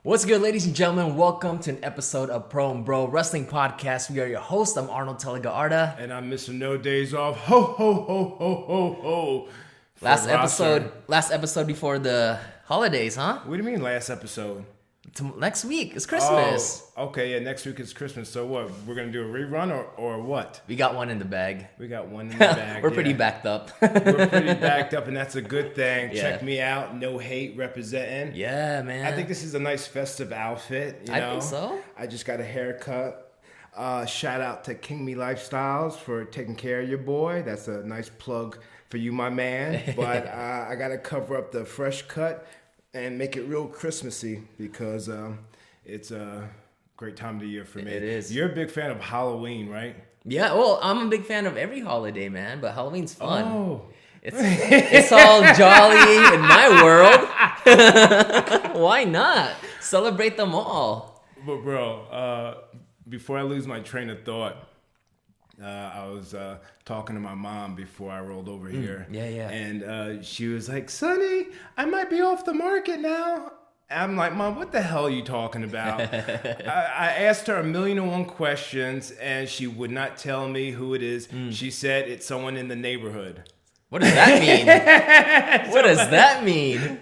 What's good, ladies and gentlemen? Welcome to an episode of Pro and Bro Wrestling Podcast. We are your hosts. I'm Arnold Telegaarda. And I'm missing no days off. Ho, ho, ho, ho, ho, ho. Last episode before the holidays, huh? What do you mean last episode? Next week. It's Christmas. Oh, okay, yeah, next week is Christmas. So what? We're going to do a rerun or what? We got one in the bag. We got one in the bag. We're pretty backed up. We're pretty backed up, and that's a good thing. Yeah. Check me out. No hate representing. Yeah, man. I think this is a nice festive outfit. You know? I think so. I just got a haircut. Shout out to King Me Lifestyles for taking care of your boy. That's a nice plug for you, my man. But I got to cover up the fresh cut and make it real Christmassy because it's a great time of the year for me. It is. You're a big fan of Halloween, right? Yeah, well, I'm a big fan of every holiday, man, but Halloween's fun. Oh. It's all jolly in my world. Why not? Celebrate them all. But bro, before I lose my train of thought, I was talking to my mom before I rolled over here. Yeah. And she was like, Sonny, I might be off the market now. I'm like, Mom, what the hell are you talking about? I asked her 1,000,001 questions, and she would not tell me who it is. She said it's someone in the neighborhood. What does that mean? What does that mean?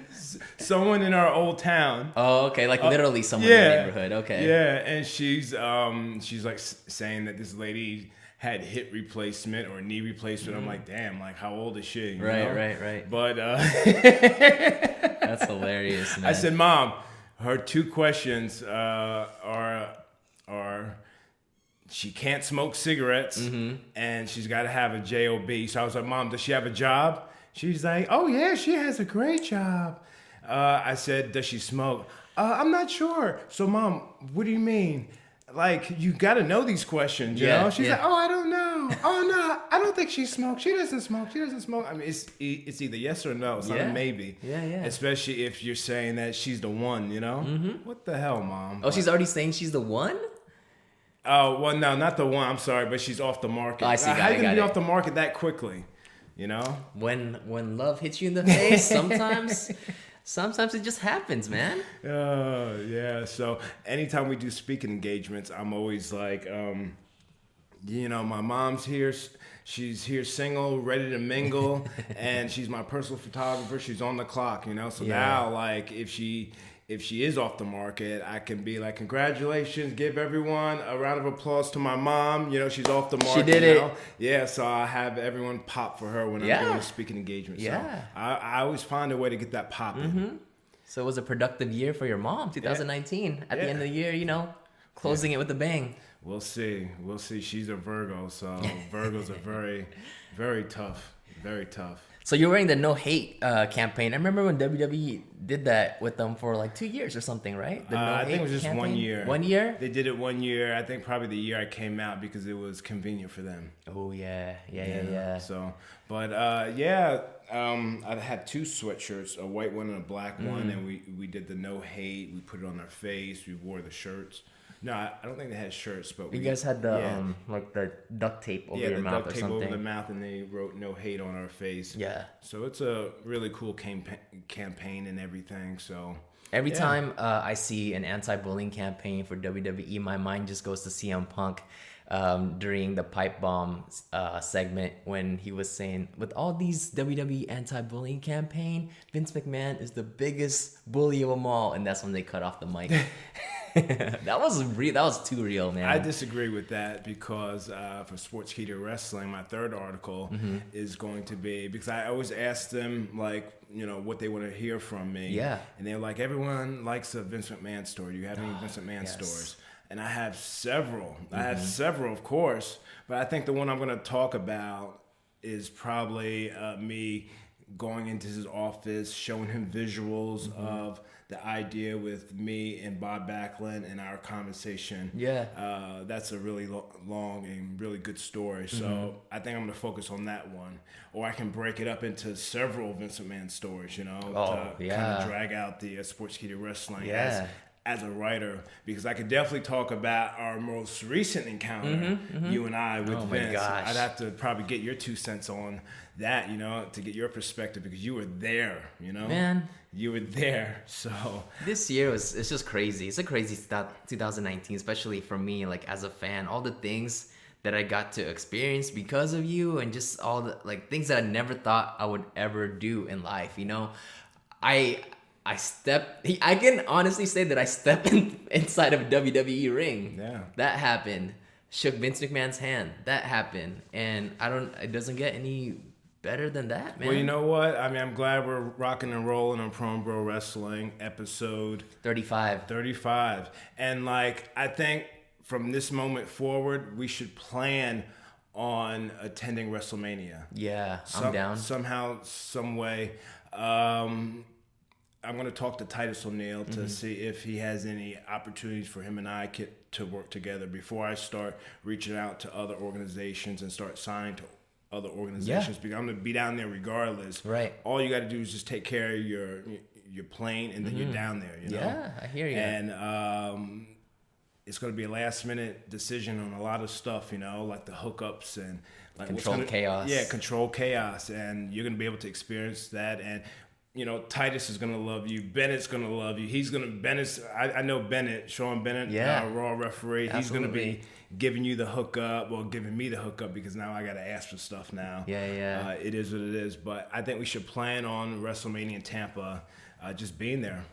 Someone in our old town. Oh, okay, like literally someone in the neighborhood. Okay. Yeah, and she's like saying that this lady had hip replacement or knee replacement. I'm like, damn, like how old is she? You know? Right. But That's hilarious, man. I said, Mom, her two questions are she can't smoke cigarettes and she's got to have a job. So I was like, Mom, does she have a job? She's like, oh yeah, she has a great job. I said, does she smoke? I'm not sure. So Mom, what do you mean? Like, you got to know these questions, you know? She's like, oh, I don't know. Oh, no, I don't think she smokes. She doesn't smoke. I mean, it's either yes or no. It's not a maybe. Yeah. Especially if you're saying that she's the one, you know? What the hell, Mom? Oh, she's already saying she's the one? Oh, well, no, not the one. I'm sorry, but she's off the market. Oh, I see. How you going to be off the market that quickly, you know? When love hits you in the face, sometimes it just happens, man. Yeah. So anytime we do speaking engagements, I'm always like, you know, my mom's here. She's here single, ready to mingle, and she's my personal photographer. She's on the clock, you know. So now, like, if she is off the market, I can be like, congratulations, give everyone a round of applause to my mom. You know, she's off the market. She did it. Know? Yeah, so I have everyone pop for her when I'm doing a speaking engagement. Yeah. So I always find a way to get that pop in. So it was a productive year for your mom, 2019. At the end of the year, you know, closing it with a bang. We'll see. She's a Virgo, so Virgos are very, very tough. Very tough. So you're wearing the No Hate campaign. I remember when WWE did that with them for like 2 years or something, right? The I think it was just campaign? 1 year. 1 year? They did it 1 year. I think probably the year I came out because it was convenient for them. Oh, yeah. So, but I had two sweatshirts, a white one and a black one, and we did the No Hate. We put it on our face. We wore the shirts. No, I don't think they had shirts, but you guys had the like the duct tape over your mouth or something. Yeah, the duct tape over the mouth, and they wrote "No Hate" on our face. Yeah. So it's a really cool campaign and everything. So every time I see an anti-bullying campaign for WWE, my mind just goes to CM Punk during the pipe bomb segment when he was saying, with all these WWE anti-bullying campaign, Vince McMahon is the biggest bully of them all, and that's when they cut off the mic. That was too real, man. I disagree with that because for Sportskeeda Wrestling, my third article is going to be, because I always ask them, like, you know, what they want to hear from me. Yeah. And they're like, everyone likes a Vince McMahon story. Do you have any Vince McMahon stories? And I have several. I have several, of course. But I think the one I'm going to talk about is probably me going into his office, showing him visuals of the idea with me and Bob Backlund and our conversation. Yeah. That's a really long and really good story. So I think I'm going to focus on that one. Or I can break it up into several Vince McMahon stories, you know, to kind of drag out the Sportskeeda Wrestling as a writer, because I could definitely talk about our most recent encounter, you and I, with Vince. Gosh. I'd have to probably get your 2 cents on that, to get your perspective, because you were there, Man. You were there, so. This year it's just crazy. It's a crazy 2019, especially for me, like as a fan, all the things that I got to experience because of you, and just all the like things that I never thought I would ever do in life, I can honestly say that I stepped inside of a WWE ring. Yeah. That happened. Shook Vince McMahon's hand. That happened. And it doesn't get any better than that, man. Well, you know what? I mean, I'm glad we're rocking and rolling on Pro Bro Wrestling episode 35. And I think from this moment forward, we should plan on attending WrestleMania. Yeah, I'm down. Somehow, some way. I'm going to talk to Titus O'Neil to see if he has any opportunities for him and I to work together before I start reaching out to other organizations and start signing to other organizations, because I'm going to be down there regardless. Right. All you got to do is just take care of your plane, and then you're down there. Yeah, I hear you. And it's going to be a last minute decision on a lot of stuff, like the hookups and controlled chaos. Yeah, controlled chaos, and you're going to be able to experience that. And Titus is going to love you. Bennett's going to love you. I know Bennett, Shawn Bennett, Raw referee. Absolutely. He's going to be giving you the hookup, or giving me the hookup, because now I got to ask for stuff now. Yeah. It is what it is. But I think we should plan on WrestleMania in Tampa, just being there.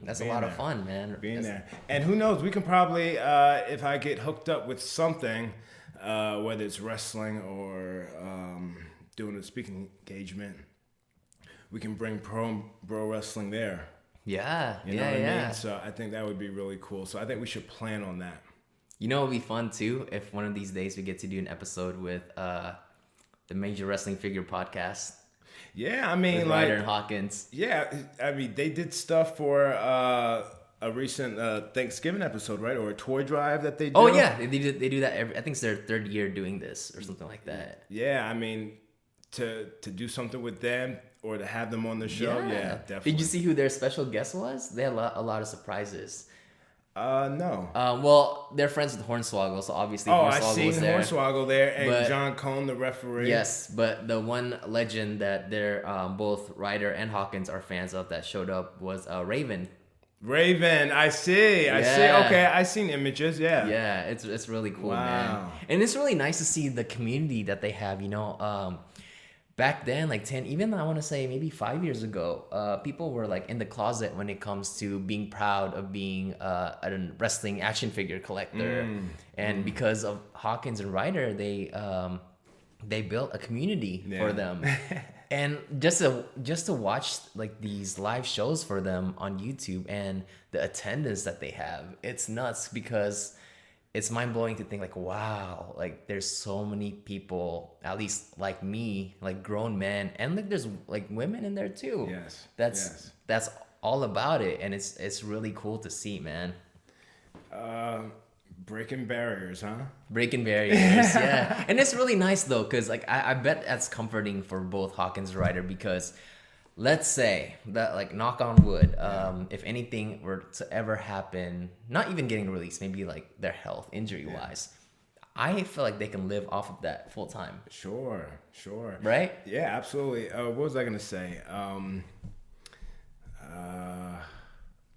That's a lot of fun, man. Being there. And who knows, we can probably, if I get hooked up with something, whether it's wrestling or doing a speaking engagement, we can bring Pro Wrestling there. Yeah. You know what I mean? So I think that would be really cool. So I think we should plan on that. It would be fun too if one of these days we get to do an episode with the Major Wrestling Figure podcast. Yeah, I mean, with Ryder and Hawkins. Yeah, I mean, they did stuff for a recent Thanksgiving episode, right? Or a toy drive that they do. Oh yeah, they do that I think it's their 3rd year doing this or something like that. Yeah, I mean, to do something with them or to have them on the show, yeah definitely. Did you see who their special guest was? They had a lot of surprises. No. Well, they're friends with Hornswoggle, so obviously Hornswoggle I seen was there. Hornswoggle there, and John Cone, the referee. Yes, but the one legend that they're both Ryder and Hawkins are fans of that showed up was Raven. Raven, I see. Okay, I seen images. Yeah. Yeah, it's really cool, wow. man. And it's really nice to see the community that they have. Back then, like 10, even I want to say maybe 5 years ago, people were like in the closet when it comes to being proud of being a wrestling action figure collector. And because of Hawkins and Ryder, they built a community for them. And just to watch like these live shows for them on YouTube and the attendance that they have, it's nuts, because it's mind-blowing to think like, wow, like there's so many people, at least like me, like grown men, and like there's like women in there too. Yes. That's all about it, and it's really cool to see, man. Breaking barriers, huh? Breaking barriers, yeah. And it's really nice though, because like I bet that's comforting for both Hawkins and Ryder, because let's say that, like, knock on wood, if anything were to ever happen, not even getting released, maybe like their health injury wise, I feel like they can live off of that full time. Sure. Right? Yeah, absolutely. What was I gonna say?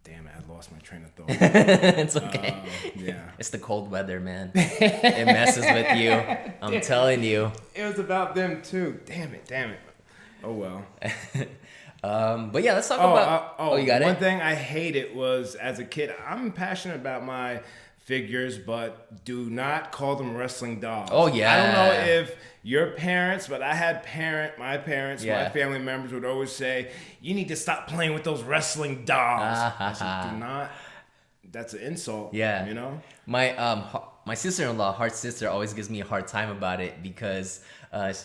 Damn it, I lost my train of thought. It's okay. Yeah. It's the cold weather, man. It messes with you. I'm telling you. It was about them too. Damn it. Oh well. But yeah, let's talk about. You got it. One thing I hated was, as a kid, I'm passionate about my figures, but do not call them wrestling dolls. Oh yeah. I don't know if your parents, but I had my family members would always say, "You need to stop playing with those wrestling dolls." I said, do not. That's an insult. Yeah. You know. My sister-in-law, Heart's sister, always gives me a hard time about it, because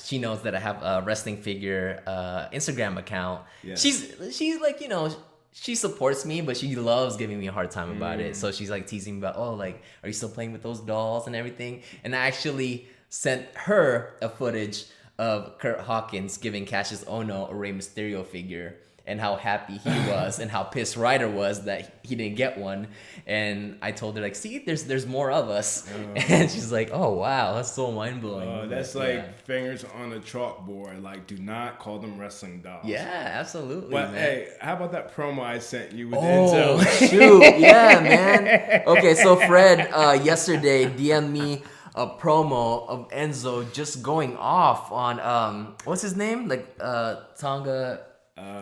she knows that I have a wrestling figure Instagram account. Yeah. She's like, she supports me, but she loves giving me a hard time about it. So she's like teasing me about, like, are you still playing with those dolls and everything? And I actually sent her a footage of Kurt Hawkins giving Cassius Ohno a Rey Mysterio figure. and how happy he was and how pissed Ryder was that he didn't get one. And I told her, like, see, there's more of us. And she's like, oh, wow, that's so mind-blowing. That's like fingers on a chalkboard. Like, do not call them wrestling dolls. Yeah, absolutely. But, man. hey, how about that promo I sent you with Oh, Enzo? shoot. Yeah, man. Okay, so Fred yesterday DM'd me a promo of Enzo just going off on, what's his name? Like, Tonga.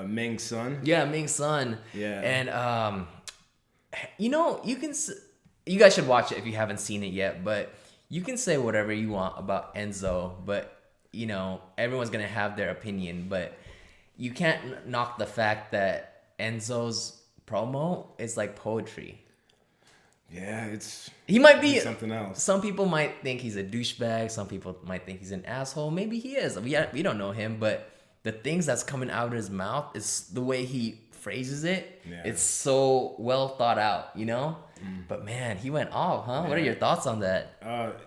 Ming's son. Yeah, Ming's son. Yeah. And, you know, you guys should watch it if you haven't seen it yet, but you can say whatever you want about Enzo, but, you know, everyone's going to have their opinion, but you can't knock the fact that Enzo's promo is like poetry. Yeah, he might be something else. Some people might think he's a douchebag. Some people might think he's an asshole. Maybe he is. We don't know him, but the things that's coming out of his mouth is the way he phrases it. Yeah. It's so well thought out, you know? But man, he went off, huh? Yeah. What are your thoughts on that?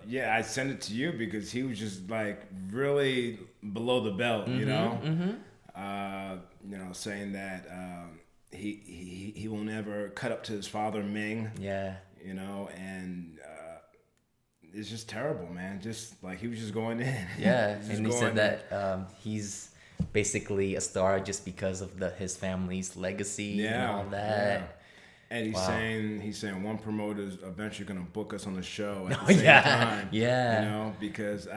Yeah, I sent it to you because he was just like really below the belt, you know? You know, saying that he will never cut up to his father Ming. Yeah. You know, and it's just terrible, man. Just like he was just going in. Yeah, and he said that he's basically a star just because of his family's legacy and all that. Yeah. And he's saying one promoter's eventually going to book us on the show at the same time. Yeah. You know, because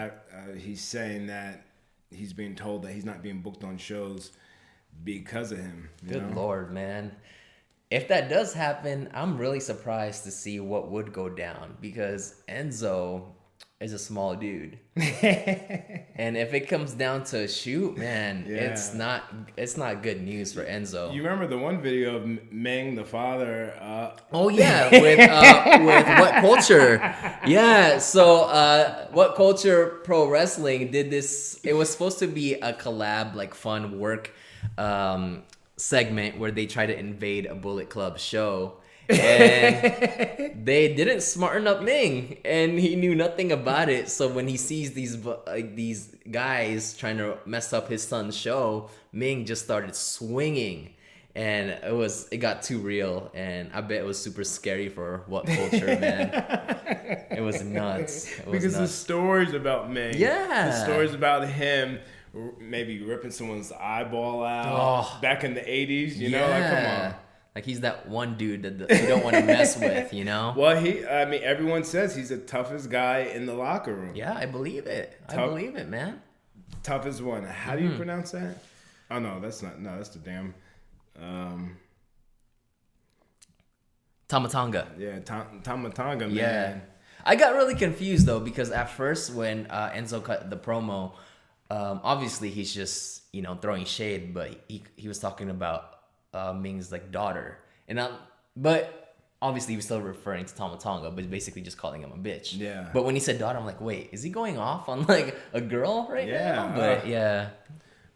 he's saying that he's being told that he's not being booked on shows because of him. Good Lord, man. If that does happen, I'm really surprised to see what would go down because Enzo is a small dude. And if it comes down to a shoot, man, it's not good news for Enzo. You remember the one video of Meng, the father? Oh yeah, with What Culture? Yeah, so What Culture Pro Wrestling did this. It was supposed to be a collab, like fun work segment where they try to invade a Bullet Club show. And they didn't smarten up Ming, and he knew nothing about it. So when he sees these guys trying to mess up his son's show, Ming just started swinging, and it got too real. And I bet it was super scary for What Culture, man. It was nuts. The stories about Ming, the stories about him maybe ripping someone's eyeball out back in the 80s, you know, like come on. Like he's that one dude that you don't want to mess with, you know? Well, everyone says he's the toughest guy in the locker room. Yeah, I believe it. I believe it, man. Toughest one. How do you pronounce that? Oh, no, that's not. No, that's the damn. Tama Tonga. Yeah, Tama Tonga, man. Yeah. I got really confused, though, because at first when Enzo cut the promo, obviously he's just, you know, throwing shade, but he was talking about Ming's like daughter, but obviously he was still referring to Tama Tonga, but basically just calling him a bitch. Yeah. But when he said daughter, I'm like, wait, is he going off on like a girl right now? But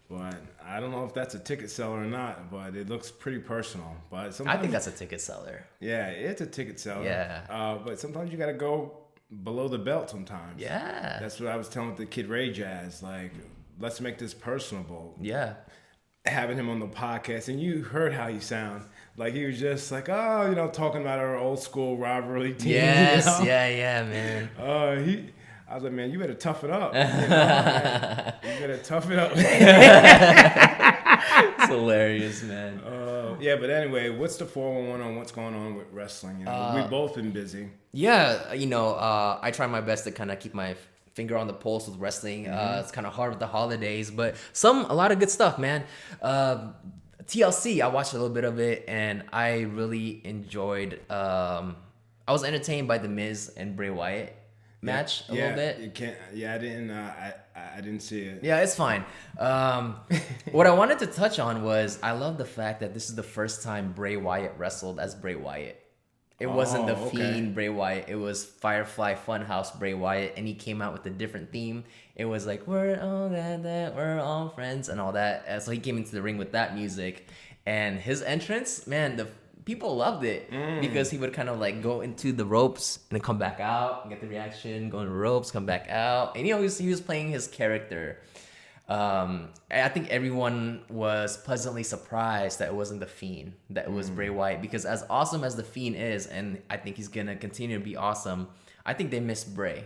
But I don't know if that's a ticket seller or not, but it looks pretty personal. But I think that's a ticket seller. Yeah, it's a ticket seller. Yeah. But sometimes you got to go below the belt sometimes. Yeah. That's what I was telling the Kid Ray Jazz. Like, let's make this personable. Yeah. Having him on the podcast, and you heard how he sound. Like he was just like, oh, you know, talking about our old school rivalry team. Yes, you know? yeah, man. I was like, man, you better tough it up. You better tough it up. It's hilarious, man. Yeah, but anyway, what's the 411 on what's going on with wrestling? You know, we've both been busy. Yeah, you know, I try my best to kind of keep my finger on the pulse with wrestling. It's kind of hard with the holidays, but a lot of good stuff, man. TLC, I watched a little bit of it, and I really enjoyed. I was entertained by the Miz and Bray Wyatt match a little bit. You can't. Yeah, I didn't see it. Yeah, it's fine. What I wanted to touch on was I love the fact that this is the first time Bray Wyatt wrestled as Bray Wyatt. It wasn't the Fiend Bray Wyatt. It was Firefly Funhouse Bray Wyatt, and he came out with a different theme. It was like, we're all that, we're all friends, and all that. And so he came into the ring with that music. And his entrance, man, the people loved it because he would kind of like go into the ropes and then come back out and get the reaction, go into the ropes, come back out. And, you know, he was playing his character. I think everyone was pleasantly surprised that it wasn't the Fiend, that it was Bray Wyatt, because as awesome as the Fiend is, and I think he's gonna continue to be awesome, I think they miss Bray.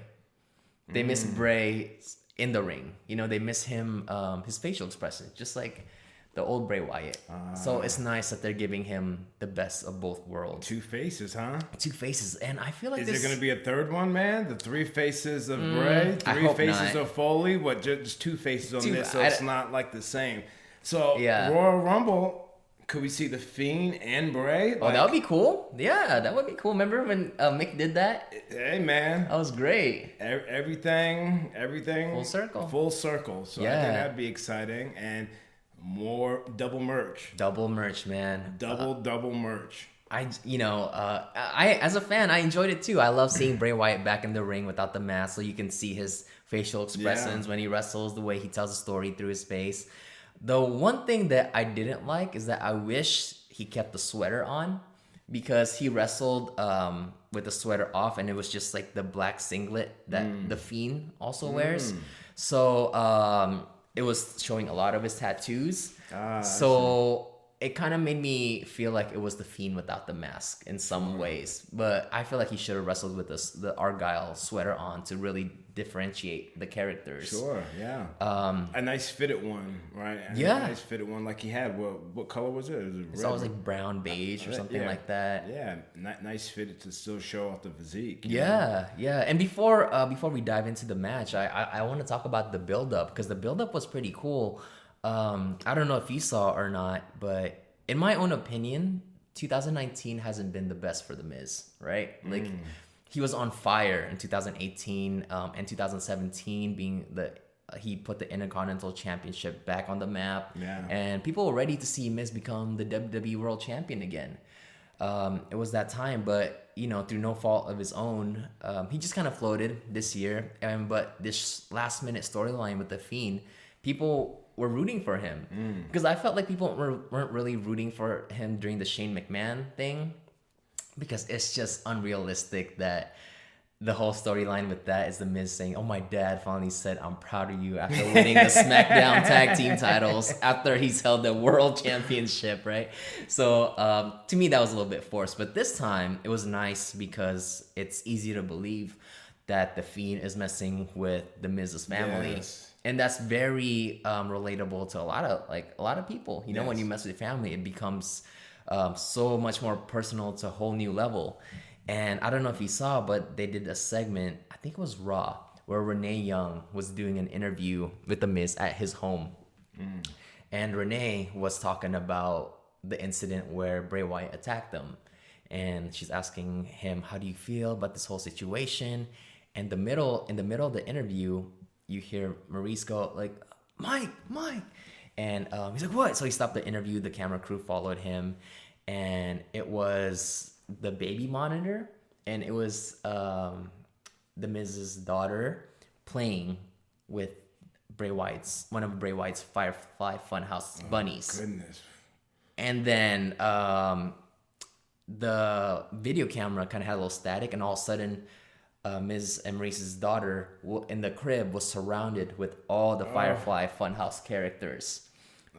They miss Bray in the ring. You know, they miss him, his facial expression, just like the old Bray Wyatt. So it's nice that they're giving him the best of both worlds. Two faces, huh? Two faces, and I feel like is there going to be a third one, man? The three faces of Bray, I hope faces not. of Foley. What? Just two faces on this, so it's not like the same. So Yeah. Royal Rumble, could we see the Fiend and Bray? Oh, that would be cool. Yeah, that would be cool. Remember when Mick did that? Hey, man. That was great. Everything. Full circle. Full circle. So I Yeah. think that'd be exciting, and more double merch. Double merch, man. Double merch. I as a fan, I enjoyed it too. I love seeing Bray Wyatt back in the ring without the mask, so you can see his facial expressions when he wrestles, the way he tells a story through his face. The one thing that I didn't like is that I wish he kept the sweater on, because he wrestled with the sweater off, and it was just like the black singlet that the Fiend also wears. So it was showing a lot of his tattoos. So it kind of made me feel like it was the Fiend without the mask in some ways. But I feel like he should have wrestled with the Argyle sweater on to really differentiate the characters. Sure, yeah. A nice fitted one, right? A nice fitted one like he had. What color was it? It's always like brown beige or something like that. Yeah, nice fitted to still show off the physique. Yeah. And before we dive into the match, I want to talk about the build-up, because the build-up was pretty cool. I don't know if you saw or not, but in my own opinion, 2019 hasn't been the best for The Miz, right? Like, he was on fire in 2018 and 2017, being he put the Intercontinental Championship back on the map, and people were ready to see Miz become the WWE World Champion again. It was that time, but through no fault of his own, he just kind of floated this year. But this last minute storyline with the Fiend, people were rooting for him, because I felt like people weren't really rooting for him during the Shane McMahon thing, because it's just unrealistic that the whole storyline with that is the Miz saying, "Oh, my dad finally said I'm proud of you," after winning the SmackDown tag team titles after he's held the world championship, right? So to me, that was a little bit forced, but this time it was nice, because it's easy to believe that the Fiend is messing with the Miz's family. Yes. And that's very relatable to a lot of people. When you mess with your family, it becomes so much more personal to a whole new level. And I don't know if you saw, but they did a segment, I think it was Raw, where Renee Young was doing an interview with The Miz at his home. And Renee was talking about the incident where Bray Wyatt attacked them. And she's asking him, how do you feel about this whole situation? And in the middle of the interview, you hear Maurice go like, Mike. And he's like, what? So he stopped the interview. The camera crew followed him. And it was the baby monitor. And it was the Miz's daughter playing with one of Bray Wyatt's Firefly Funhouse bunnies. Goodness. And then the video camera kind of had a little static. And all of a sudden, Miz and Maurice's daughter in the crib was surrounded with all the Firefly Funhouse characters.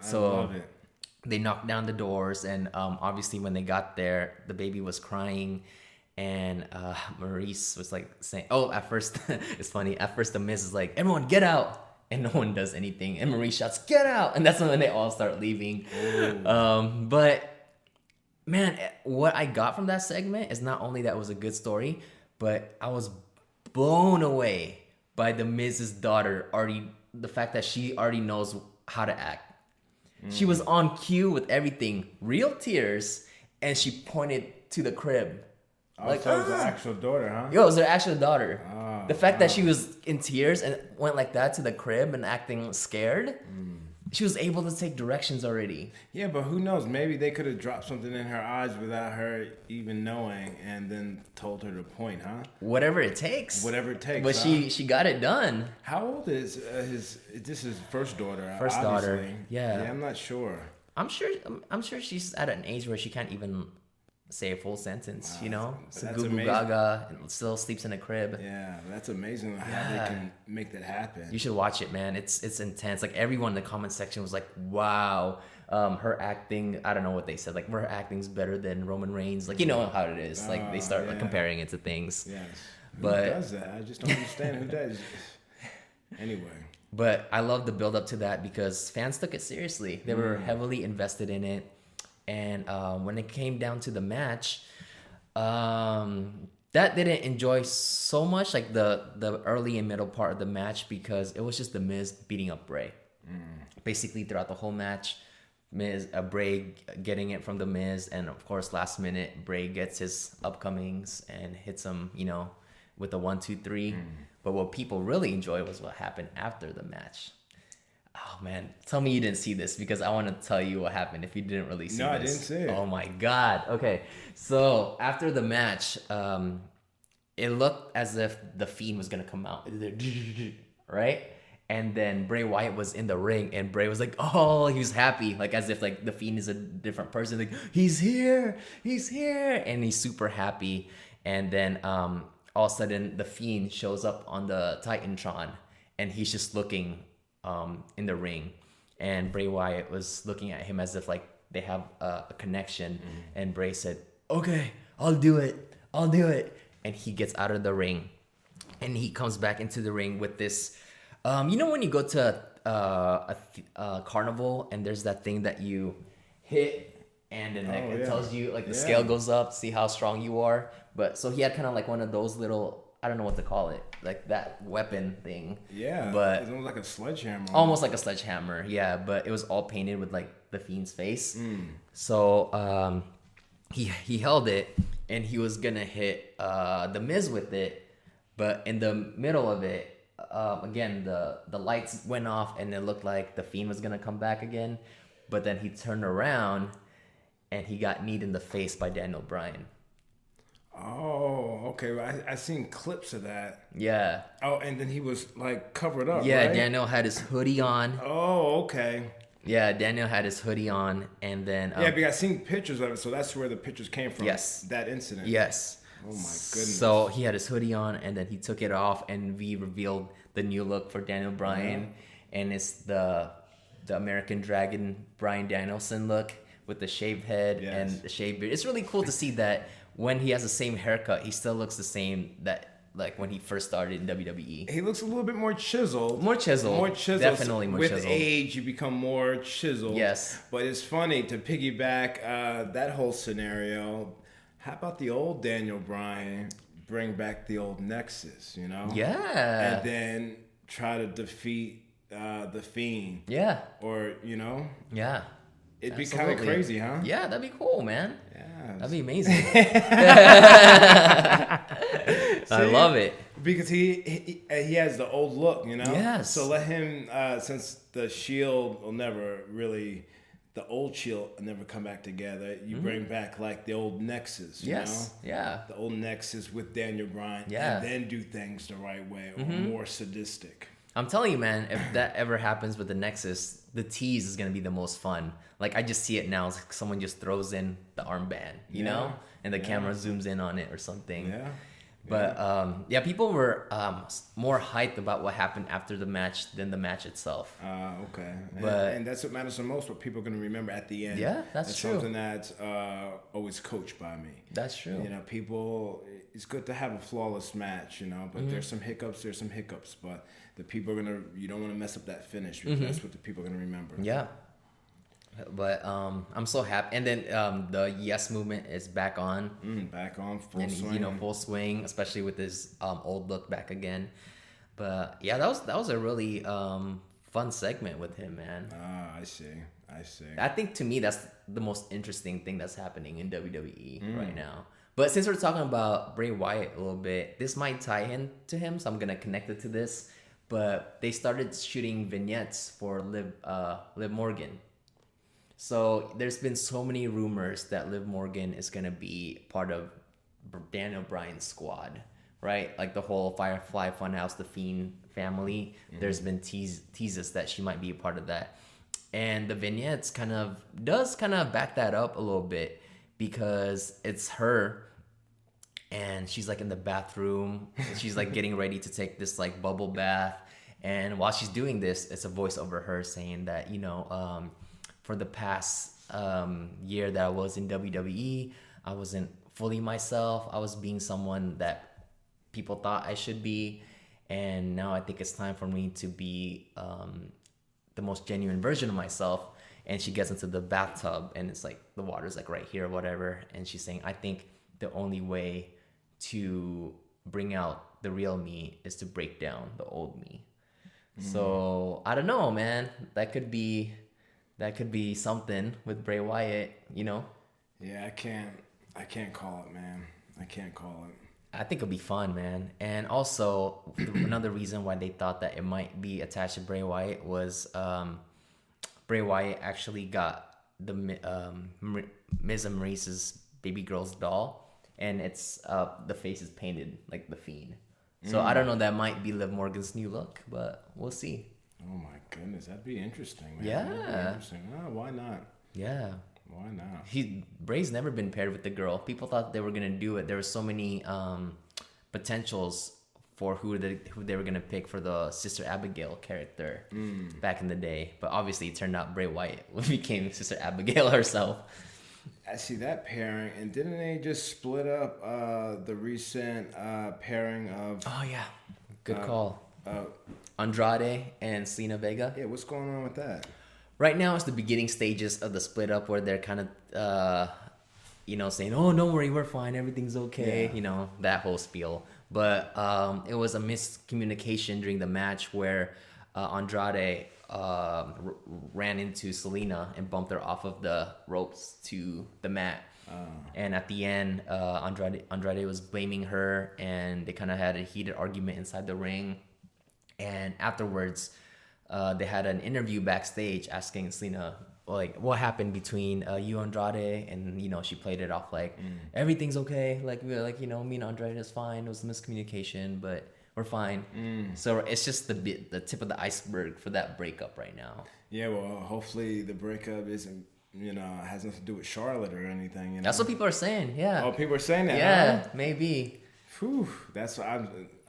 I love it. They knocked down the doors, and obviously when they got there, the baby was crying, and Maurice was like saying, at first, it's funny, at first the Miz is like, everyone get out, and no one does anything, and Maurice shouts, get out, and that's when they all start leaving. But man, what I got from that segment is not only that it was a good story, but I was blown away by the Miz's daughter the fact that she already knows how to act. She was on cue with everything, real tears, and she pointed to the crib. So it was her actual daughter, huh? It was her actual daughter. The fact that she was in tears and went like that to the crib and acting scared, she was able to take directions already. Yeah, but who knows? Maybe they could have dropped something in her eyes without her even knowing, and then told her to point, huh? Whatever it takes. But she got it done. How old is is this his first daughter? First obviously. daughter. Yeah. Yeah, I'm not sure. I'm sure she's at an age where she can't even say a full sentence, you know? So That's Goo Goo amazing. Gaga still sleeps in a crib. Yeah, that's amazing how they can make that happen. You should watch it, man. It's intense. Like everyone in the comment section was like, "Wow, her acting." I don't know what they said. Like her acting's better than Roman Reigns. Like you know how it is. Like they start like comparing it to things. Yes. But who does that? I just don't understand who does. Anyway. But I love the build up to that because fans took it seriously. They were heavily invested in it, and when it came down to the match, that didn't enjoy so much, like the early and middle part of the match, because it was just the Miz beating up Bray. Basically throughout the whole match, Bray getting it from the Miz, and of course last minute Bray gets his upcomings and hits him, you know, with a 1, 2, 3. But what people really enjoyed was what happened after the match. Oh man, tell me you didn't see this, because I want to tell you what happened if you didn't really see this. No, I didn't see it. Oh my god. Okay, so after the match, it looked as if the Fiend was gonna come out, right? And then Bray Wyatt was in the ring, and Bray was like, "Oh," he was happy, like as if like the Fiend is a different person. Like he's here, and he's super happy. And then all of a sudden, the Fiend shows up on the Titantron, and he's just looking in the ring, and Bray Wyatt was looking at him as if like they have a connection. And Bray said, "Okay, I'll do it," and he gets out of the ring, and he comes back into the ring with this. You know when you go to a carnival and there's that thing that you hit and then like, it tells you like the scale goes up, see how strong you are. But so he had kind of like one of those little, I don't know what to call it, like that weapon thing. Yeah, but it's almost like a sledgehammer. Almost like a sledgehammer, yeah. But it was all painted with like the Fiend's face. So he held it and he was gonna hit the Miz with it, but in the middle of it, again the lights went off and it looked like the Fiend was gonna come back again. But then he turned around and he got kneed in the face by Daniel Bryan. Oh, okay. I seen clips of that. Yeah. Oh, and then he was like covered up. Yeah, right? Daniel had his hoodie on. Oh, okay. Yeah, Daniel had his hoodie on, and then yeah, because I seen pictures of it, so that's where the pictures came from. Yes. That incident. Yes. Oh my goodness. So he had his hoodie on, and then he took it off, and we revealed the new look for Daniel Bryan, and it's the American Dragon Bryan Danielson look with the shaved head and the shaved beard. It's really cool to see that when he has the same haircut, he still looks the same that like when he first started in WWE. He looks a little bit more chiseled. More chiseled. Definitely more chiseled. With age, you become more chiseled. Yes. But it's funny to piggyback that whole scenario. How about the old Daniel Bryan bring back the old Nexus, you know? Yeah. And then try to defeat the Fiend. Yeah. Or, you know? Yeah. It'd be kind of crazy, huh? Yeah, that'd be cool, man. Yeah. That'd be amazing. I love it. Because he has the old look, you know? Yes. So let him, since the Shield will never really, the old Shield will never come back together, you bring back like the old Nexus, you know? Yeah. The old Nexus with Daniel Bryan. Yeah. And then do things the right way or more sadistic. I'm telling you, man, if that ever happens with the Nexus, the tease is going to be the most fun. Like, I just see it now. It's like someone just throws in the armband, you know? And the camera zooms in on it or something. Yeah. But, people were more hyped about what happened after the match than the match itself. Okay. But, and that's what matters the most, what people are going to remember at the end. Yeah, that's true. Something that's always coached by me. That's true. You know, people, it's good to have a flawless match, you know, but there's some hiccups, but the people are going to, you don't want to mess up that finish because that's what the people are going to remember. Yeah. But I'm so happy. And then the Yes movement is back on. Back on full swing. And, you know, full swing, especially with his old look back again. But yeah, that was a really fun segment with him, man. I see. I think to me that's the most interesting thing that's happening in WWE right now. But since we're talking about Bray Wyatt a little bit, this might tie in to him, so I'm gonna connect it to this. But they started shooting vignettes for Liv Morgan. So there's been so many rumors that Liv Morgan is gonna be part of Daniel Bryan's squad, right? Like the whole Firefly Funhouse, the Fiend family. There's been teases that she might be a part of that, and the vignettes kind of back that up a little bit, because it's her, and she's like in the bathroom, and she's like getting ready to take this like bubble bath, and while she's doing this, it's a voice over her saying that, you know, for the past year that I was in WWE, I wasn't fully myself. I was being someone that people thought I should be, and now I think it's time for me to be the most genuine version of myself. And she gets into the bathtub, and it's like the water's like right here or whatever, and she's saying, I think the only way to bring out the real me is to break down the old me. So I don't know, man. That could be something with Bray Wyatt, you know? Yeah, I can't call it, man. I can't call it. I think it'll be fun, man. And also, another reason why they thought that it might be attached to Bray Wyatt was Bray Wyatt actually got the Miz and Maurice's baby girl's doll, and it's the face is painted like the Fiend. So I don't know, that might be Liv Morgan's new look, but we'll see. Oh my goodness, that'd be interesting, man. Yeah. That'd be interesting. Oh, why not? Yeah. Why not? Bray's never been paired with the girl. People thought they were gonna do it. There were so many potentials for who they were gonna pick for the Sister Abigail character back in the day, but obviously it turned out Bray Wyatt became Sister Abigail herself. I see that pairing, and didn't they just split up the recent pairing of? Oh yeah, good call. Andrade and Selena Vega. Yeah, what's going on with that? Right now, it's the beginning stages of the split up where they're kind of, saying, "Oh, don't worry, we're fine, everything's okay." Yeah. You know, that whole spiel. But it was a miscommunication during the match where Andrade ran into Selena and bumped her off of the ropes to the mat. And at the end, Andrade was blaming her, and they kind of had a heated argument inside the ring. And afterwards, they had an interview backstage asking Selena, like, what happened between you and Andrade, and she played it off like everything's okay, like we're like, me and Andrade is fine, it was a miscommunication, but we're fine. So it's just the tip of the iceberg for that breakup right now. Yeah, well, hopefully the breakup isn't has nothing to do with Charlotte or anything. That's what people are saying. Yeah. Oh, people are saying that. Yeah, huh? Maybe. Whew, that's what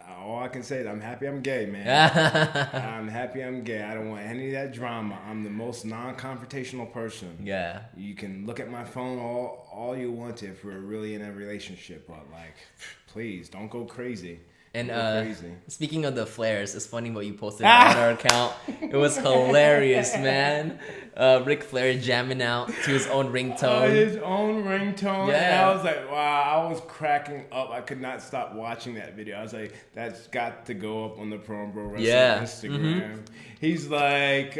all I can say is I'm happy I'm gay, man. I'm happy I'm gay. I don't want any of that drama. I'm the most non-confrontational person. Yeah. You can look at my phone all you want to if we're really in a relationship, but like, please don't go crazy. And speaking of the flares, it's funny what you posted on our account. It was hilarious, man. Ric Flair jamming out to his own ringtone. His own ringtone. Yeah. And I was like, wow, I was cracking up. I could not stop watching that video. I was like, that's got to go up on the Pro and Bro Wrestling Instagram. He's like,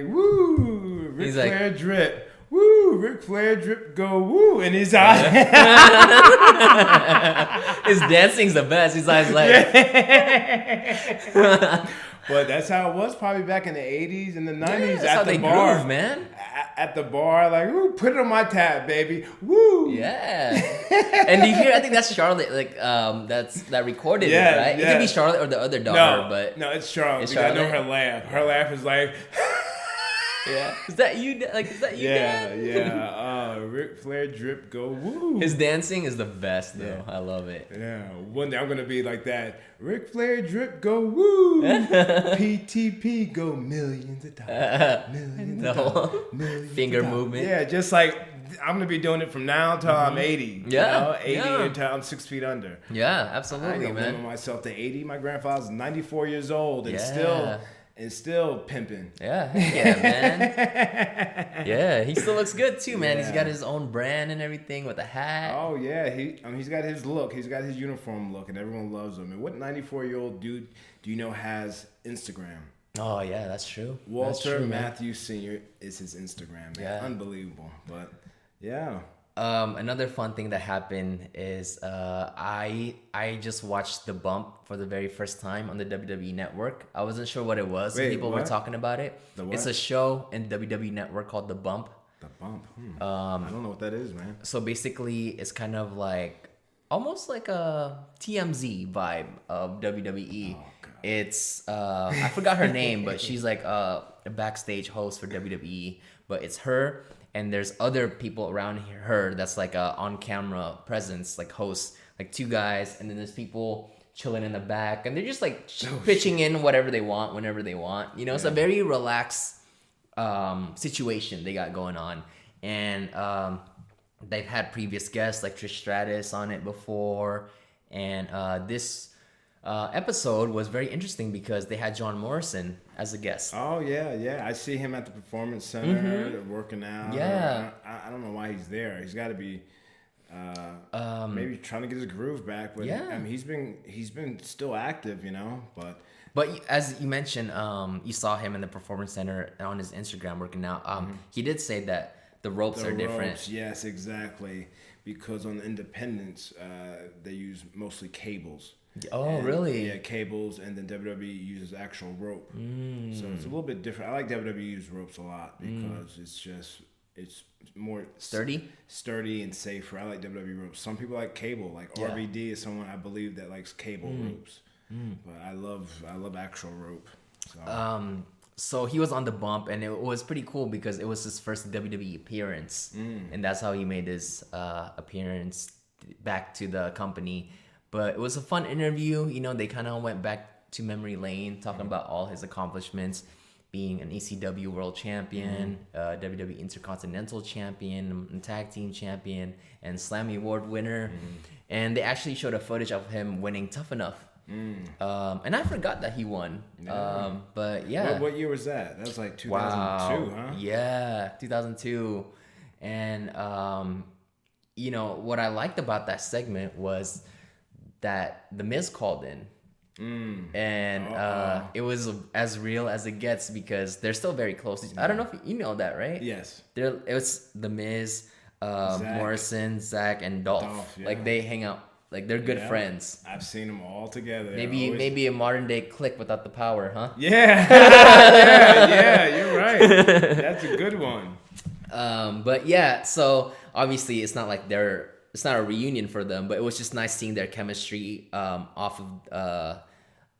woo, Ric Flair drip. Woo, Ric Flair drip go woo in his eyes. His dancing's the best. His eyes like. But that's how it was probably back in the 80s and the 90s that's how at the they bar. Groove, man. At the bar, like, woo, put it on my tab, baby. Woo. Yeah. And do you hear? I think that's Charlotte. Like, that recorded it, right? Yeah. It could be Charlotte or the other daughter, but no, it's Charlotte. It's because Charlotte? I know her laugh. Her laugh is like. Yeah. Is that you? Like, is that you? Dad? Yeah. Ric Flair drip go woo. His dancing is the best, though. Yeah. I love it. Yeah. One day I'm gonna be like that. Ric Flair drip go woo. PTP go millions of dollars. Millions The of whole dollars. Millions finger of dollars. movement. Yeah, just like I'm gonna be doing it from now until I'm 80. Yeah, 80 yeah. until I'm 6 feet under. Yeah, I absolutely, ain't gonna limit man. myself to 80. My grandfather's 94 years old and Yeah. still pimping. Yeah, heck yeah, man. Yeah, he still looks good too, man. He's Yeah. got his own brand and everything with a hat. Oh yeah, he's got his look. He's got his uniform look, and everyone loves him. And what 94-year-old dude do you know has Instagram? Oh yeah, that's true. That's Walter true, man. Matthews Sr. is his Instagram, man. Yeah. Unbelievable. But yeah. Another fun thing that happened is I just watched The Bump for the very first time on the WWE Network. I wasn't sure what it was. Wait, People were what? talking about it. The what? It's a show in WWE Network called The Bump. The Bump. I don't know what that is, man. So basically, it's kind of like almost like a TMZ vibe of WWE. Oh, God. It's I forgot her name, but she's like a backstage host for WWE. But it's her and there's other people around her that's like a on-camera presence, like hosts, like 2 guys, and then there's people chilling in the back, and they're just like pitching in whatever they want whenever they want. You know, it's a very relaxed situation they got going on, and they've had previous guests like Trish Stratus on it before, and this episode was very interesting because they had John Morrison as a guest. Oh yeah, I see him at the Performance Center working out. Yeah, I don't know why he's there. He's got to be maybe trying to get his groove back. But I mean, he's been still active, you know. But as you mentioned, you saw him in the Performance Center on his Instagram working out. He did say that the ropes are different. Yes, exactly. Because on the independents, they use mostly cables. Oh, really? Yeah, cables, and then WWE uses actual rope. So it's a little bit different. I like WWE use ropes a lot because it's more sturdy and safer. I like WWE ropes. Some people like cable. Like RVD is someone I believe that likes cable ropes. But I love actual rope. So he was on the bump, and it was pretty cool because it was his first WWE appearance, and that's how he made his appearance back to the company. But it was a fun interview. You know, they kind of went back to memory lane, talking about all his accomplishments, being an ECW World Champion, WWE Intercontinental Champion, and Tag Team Champion, and Slammy Award winner. And they actually showed a footage of him winning Tough Enough. And I forgot that he won. But yeah. What year was that? That was like 2002, huh? Yeah, 2002. And, you know, what I liked about that segment was that the Miz called in. And it was as real as it gets because they're still very close. I don't know if you know that, right? Yes. It was the Miz, Morrison, Zach, and Dolph. Like they hang out. Like they're good friends. I've seen them all together. Maybe a modern day Click without the power, huh? Yeah. Yeah, you're right. That's a good one. But yeah, so obviously it's not like it's not a reunion for them, but it was just nice seeing their chemistry off of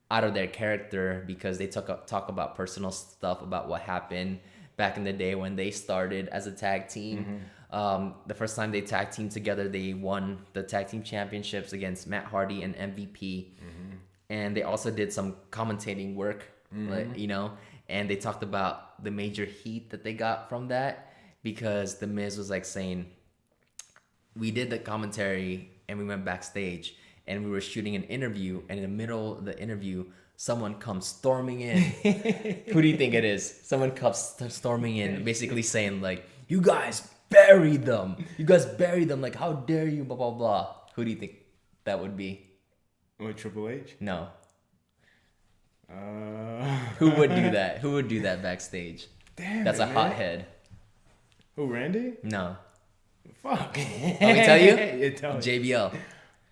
out of their character because they talk about personal stuff about what happened back in the day when they started as a tag team. The first time they tag teamed together, they won the tag team championships against Matt Hardy and MVP. And they also did some commentating work, like, you know, and they talked about the major heat that they got from that because the Miz was like saying, we did the commentary and we went backstage and we were shooting an interview, and in the middle of the interview, someone comes storming in. Who do you think it is? Someone comes storming in, basically saying like, you guys buried them. Like, how dare you, blah, blah, blah. Who do you think that would be? What, Triple H? No. Who would do that? Who would do that backstage? Damn, that's a man. hothead. Who, Randy? No. Fuck. Let me tell you. Yeah, tell me. JBL.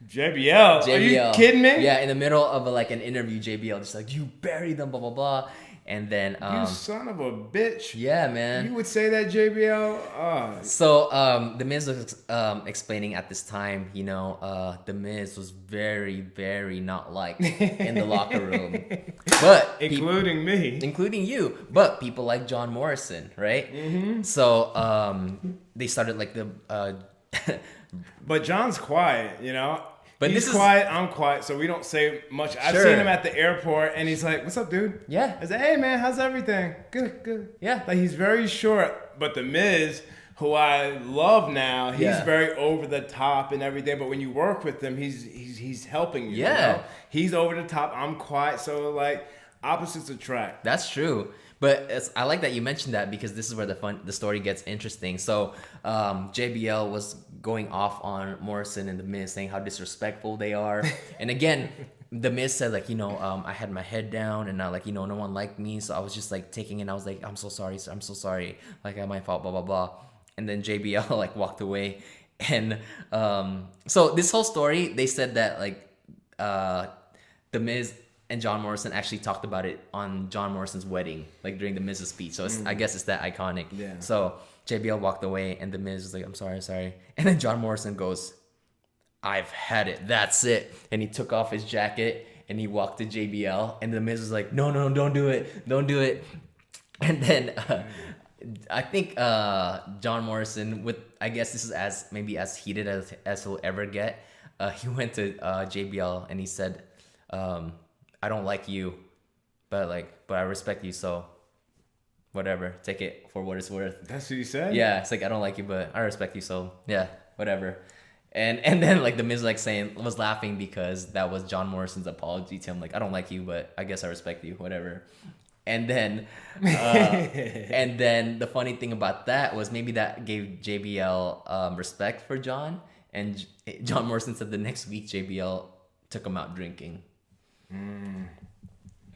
JBL. Are you kidding me? Yeah, in the middle of an interview, JBL just like, you buried them, blah, blah, blah. And then you son of a bitch. Yeah, man. You would say that, JBL? So the Miz was explaining at this time, you know, the Miz was very, very not liked in the locker room. But including you. But people like John Morrison, right? So they started like the But John's quiet, you know. But he's quiet, I'm quiet, so we don't say much. I've seen him at the airport, and he's like, "What's up, dude?" Yeah. I said, "Hey, man, how's everything?" Good. Yeah. Like he's very short, but the Miz, who I love now, he's very over the top and everything. But when you work with him, he's helping you. Yeah. You know? He's over the top. I'm quiet, so like opposites attract. That's true. But I like that you mentioned that because this is where the story gets interesting. So JBL was going off on Morrison and the Miz, saying how disrespectful they are. And again, the Miz said like, you know, I had my head down and like, you know, no one liked me, so I was just like taking it. I was like, I'm so sorry, like my fault, blah blah blah. And then JBL like walked away. And so this whole story, they said that like the Miz and John Morrison actually talked about it on John Morrison's wedding, like during the Miz's speech. So I guess it's that iconic. Yeah. So JBL walked away, and the Miz was like, "I'm sorry." And then John Morrison goes, "I've had it. That's it." And he took off his jacket and he walked to JBL, and the Miz was like, "No, don't do it. And then I think John Morrison, with I guess this is as maybe as heated as he'll ever get. He went to JBL and he said, "I don't like you, but I respect you, so whatever. Take it for what it's worth." That's what he said? Yeah, it's like, "I don't like you, but I respect you, so yeah, whatever." And then like the Miz was laughing because that was John Morrison's apology to him, like, "I don't like you, but I guess I respect you, whatever." And then the funny thing about that was maybe that gave JBL respect for John, and John Morrison said the next week JBL took him out drinking.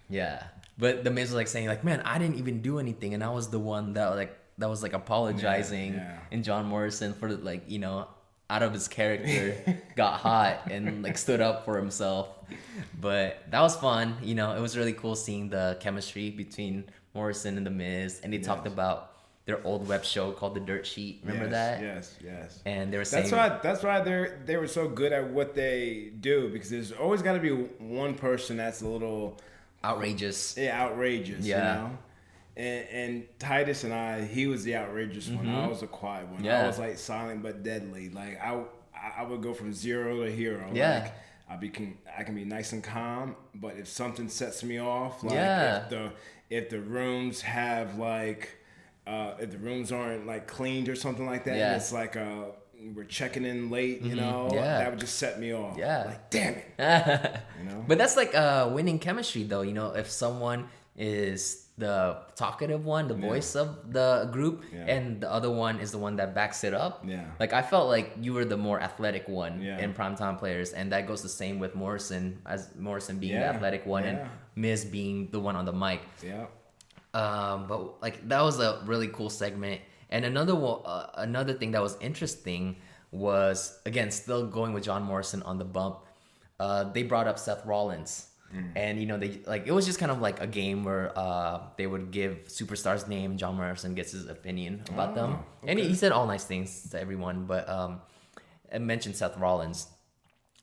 Yeah, but the Miz was like saying like, "Man, I didn't even do anything, and I was the one that was apologizing." And John Morrison, for like, out of his character, got hot and like stood up for himself. But that was fun. It was really cool seeing the chemistry between Morrison and the Miz, and they talked about their old web show called The Dirt Sheet. Remember that? Yes. And they were saying that's why they were so good at what they do, because there's always got to be one person that's a little outrageous. Yeah, outrageous. Yeah. And Titus and he was the outrageous one. I was the quiet one. Yeah. I was like silent but deadly. Like I would go from zero to hero. Yeah. Like I can be nice and calm, but if something sets me off, like if the rooms have like if the rooms aren't like cleaned or something like that, and it's like we're checking in late, that would just set me off. Yeah. Like, damn it. But that's like winning chemistry though, if someone is the talkative one, the voice of the group, and the other one is the one that backs it up. Yeah. Like I felt like you were the more athletic one in Primetime Players, and that goes the same with Morrison, as Morrison being the athletic one and Miz being the one on the mic. Yeah. But like that was a really cool segment. And another thing that was interesting was, again, still going with John Morrison on the bump, they brought up Seth Rollins. And they it was just kind of like a game where they would give superstars' name, John Morrison gets his opinion about them. Okay. And he said all nice things to everyone, but I mentioned Seth Rollins.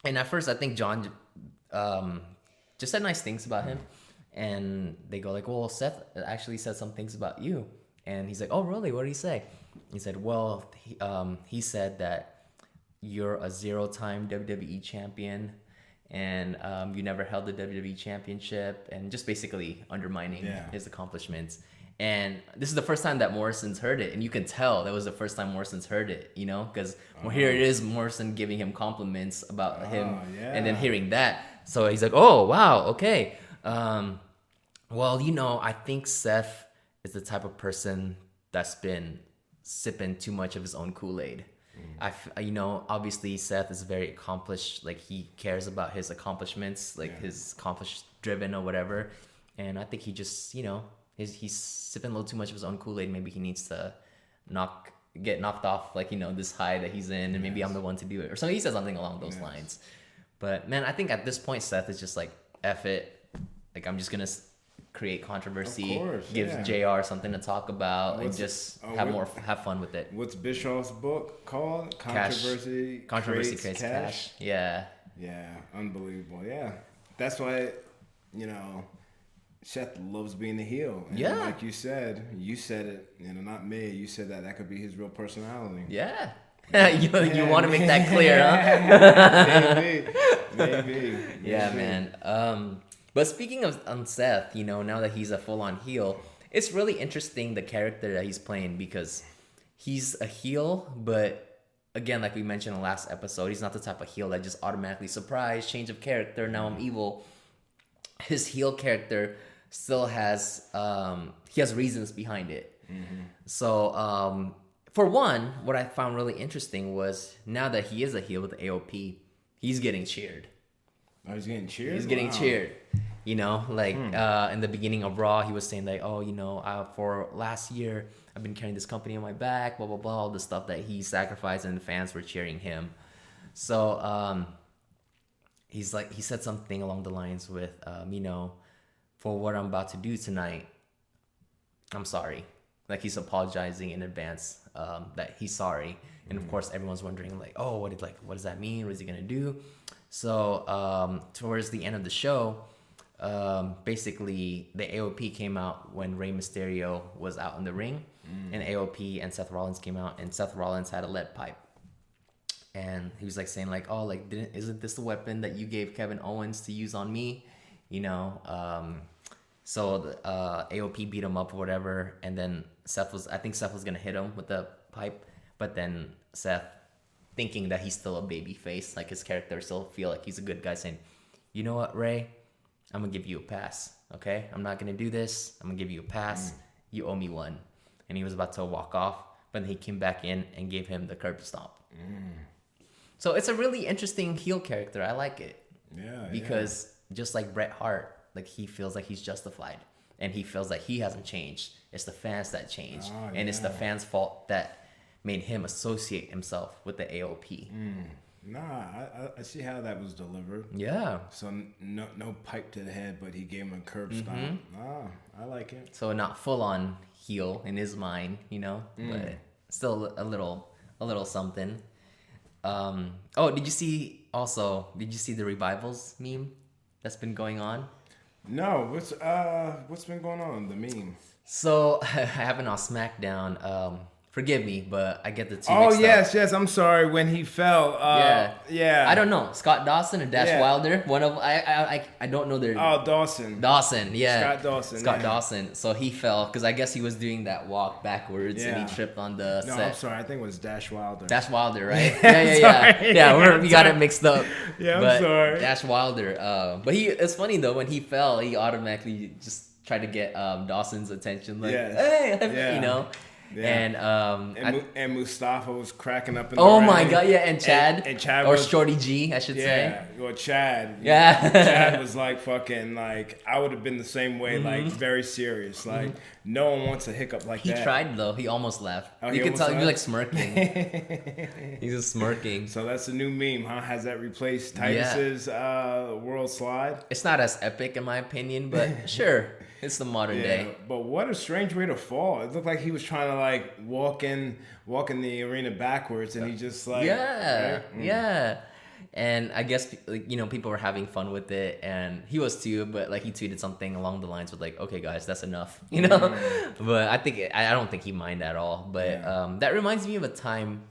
And at first I think John just said nice things about him, and they go like, "Well, Seth actually said some things about you." And he's like, "Oh, really? What did he say?" He said, "Well, he said that you're a 0-time WWE champion, and you never held the WWE championship," and just basically undermining his accomplishments. And this is the first time that Morrison's heard it, and you can tell that was the first time Morrison's heard it, because here it is, Morrison giving him compliments about him, and then hearing that. So he's like, "Oh, wow, okay. Well, I think Seth is the type of person that's been sipping too much of his own Kool-Aid." Obviously Seth is very accomplished. Like he cares about his accomplishments, like his accomplished driven or whatever. And I think he just, he's sipping a little too much of his own Kool-Aid. Maybe he needs to get knocked off, like, this high that he's in, and maybe I'm the one to do it. Or so he said something along those lines. But man, I think at this point Seth is just like, F it. Like I'm just gonna create controversy, gives JR something to talk about, and just have fun with it. What's Bischoff's book called? Controversy creates cash. Yeah, unbelievable. Yeah, that's why Seth loves being the heel. And like you said it, not me. You said that could be his real personality. Yeah. you want to make that clear, huh? Maybe. Yeah, man. But speaking of Seth, now that he's a full-on heel, it's really interesting the character that he's playing, because he's a heel, but again, like we mentioned in the last episode, he's not the type of heel that just automatically, surprise, change of character, now I'm evil. His heel character still has, he has reasons behind it. Mm-hmm. So, for one, what I found really interesting was now that he is a heel with AOP, he's getting cheered. Oh, he's getting cheered? He's getting cheered. In the beginning of Raw, he was saying like, "Oh, for last year, I've been carrying this company on my back, blah, blah, blah," all the stuff that he sacrificed, and the fans were cheering him. So he said something along the lines with, "For what I'm about to do tonight, I'm sorry." Like he's apologizing in advance that he's sorry. And of course, everyone's wondering like, "Oh, what does that mean? What is he gonna do?" So towards the end of the show, basically the AOP came out when Rey Mysterio was out in the ring, and AOP and Seth Rollins came out, and Seth Rollins had a lead pipe. And he was like saying like, oh, like, isn't this the weapon that you gave Kevin Owens to use on me? You know, so AOP beat him up or whatever. And then I think Seth was going to hit him with the pipe. But then Seth, thinking that he's still a baby face, like his character still feel like he's a good guy, saying, you know what, Ray, I'm going to give you a pass. Okay? I'm not going to do this. I'm going to give you a pass. You owe me one. And he was about to walk off. But then he came back in and gave him the curb stomp. So it's a really interesting heel character. I like it. Yeah. Because just like Bret Hart, like he feels like he's justified. And he feels like he hasn't changed. It's the fans that changed. And it's the fans' fault that made him associate himself with the AOP. Nah, I see how that was delivered. Yeah. So no pipe to the head, but he gave him a curb stomp. I like it. So not full on heel in his mind, you know, but still a little something. Did you see the Revivals meme that's been going on? No, what's been going on, the meme? So I haven't on SmackDown. Forgive me, but I get the two Oh, mixed up. yes, I'm sorry. When he fell, yeah. I don't know, Scott Dawson or Dash Wilder. One of I don't know their. Oh, Dawson. Yeah. Scott Dawson. So he fell because I guess he was doing that walk backwards and he tripped on the set. No, I'm sorry. I think it was Dash Wilder. Dash Wilder, right? Yeah. We got it mixed up. Yeah, I'm sorry. Dash Wilder. But it's funny though, when he fell, he automatically just tried to get Dawson's attention, like, hey, you know. Yeah. And Mustafa was cracking up in the oh ring. my god, yeah, and Chad or was, Shorty G, I should say. Or Chad. Yeah. Chad was like fucking like, I would have been the same way, like very serious. Like no one wants a hiccup like that. He tried though. He almost left. You can tell he's like smirking. He's just smirking. So that's a new meme, huh? Has that replaced Titus's World Slide? It's not as epic in my opinion, but sure. It's the modern day. But what a strange way to fall. It looked like he was trying to like walk in the arena backwards, and he just like yeah. And I guess like, you know, people were having fun with it, and he was too. But like he tweeted something along the lines with like, "Okay, guys, that's enough," you know. But I don't think he minded at all. But that reminds me of a time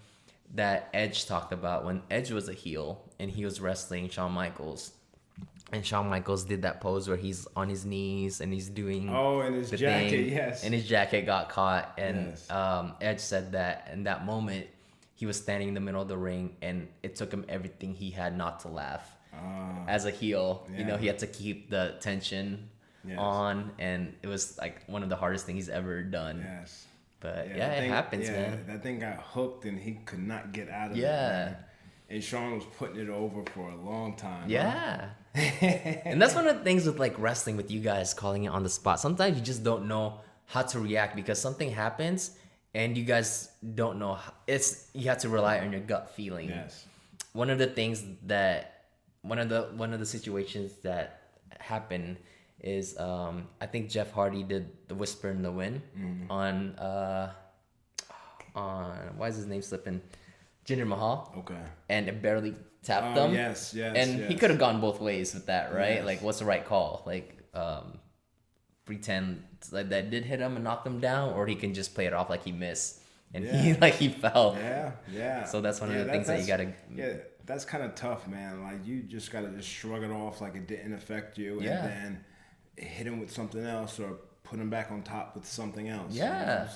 that Edge talked about when Edge was a heel and he was wrestling Shawn Michaels. And Shawn Michaels did that pose where he's on his knees and he's doing and his jacket, thing, yes. And his jacket got caught. And Edge said that in that moment, he was standing in the middle of the ring and it took him everything he had not to laugh. As a heel, you know, he had to keep the tension on. And it was like one of the hardest things he's ever done. Yes. But it happens, man. That thing got hooked and he could not get out of it. Man. And Shawn was putting it over for a long time. Yeah. And that's one of the things with like wrestling with you guys calling it on the spot. Sometimes you just don't know how to react because something happens and you guys don't know. You have to rely on your gut feeling. Yes. One of the situations that happened is I think Jeff Hardy did the Whisper in the Wind on why is his name slipping? Jinder Mahal. Okay. And it barely tapped them. Yes. And he could have gone both ways with that, right? Yes. Like, what's the right call? Like, pretend like that did hit him and knock him down, or he can just play it off like he missed and he fell. Yeah. So that's one of the things that you gotta. Yeah, that's kind of tough, man. Like you just gotta just shrug it off like it didn't affect you, and then hit him with something else or put him back on top with something else. Yeah.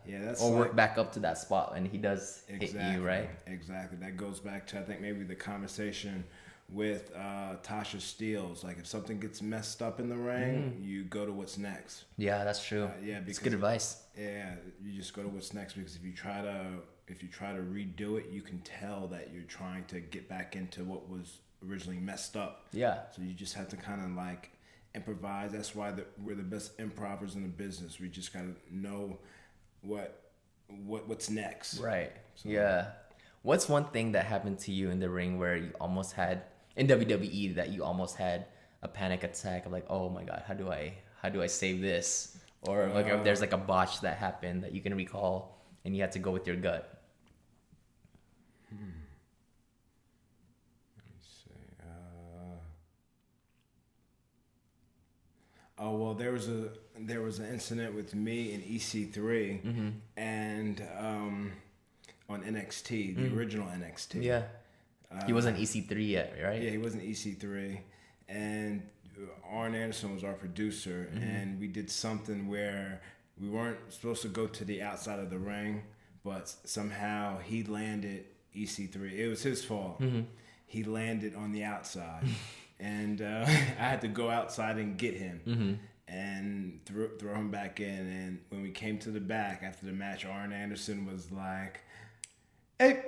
You know? So, that's or work back up to that spot and he does hit you, right? Exactly. That goes back to I think maybe the conversation with Tasha Steelz. Like if something gets messed up in the ring, you go to what's next. Yeah, that's true. Because it's good advice. Yeah, you just go to what's next because if you try to redo it, you can tell that you're trying to get back into what was originally messed up. Yeah. So you just have to kind of like improvise. That's why we're the best improvers in the business. We just gotta know what's next. Right. So. Yeah. What's one thing that happened to you in the ring where you almost had in WWE that you almost had a panic attack of like, oh my god, how do I save this? Or like if there's like a botch that happened that you can recall and you had to go with your gut. Oh well, there was an incident with me and EC3 and on NXT, the original NXT. Yeah. He wasn't EC3 yet, right? Yeah, he wasn't EC3, and Arn Anderson was our producer, and we did something where we weren't supposed to go to the outside of the ring, but somehow he landed EC3. It was his fault. He landed on the outside, and I had to go outside and get him and throw him back in. And when we came to the back after the match, Arn Anderson was like, "Hey,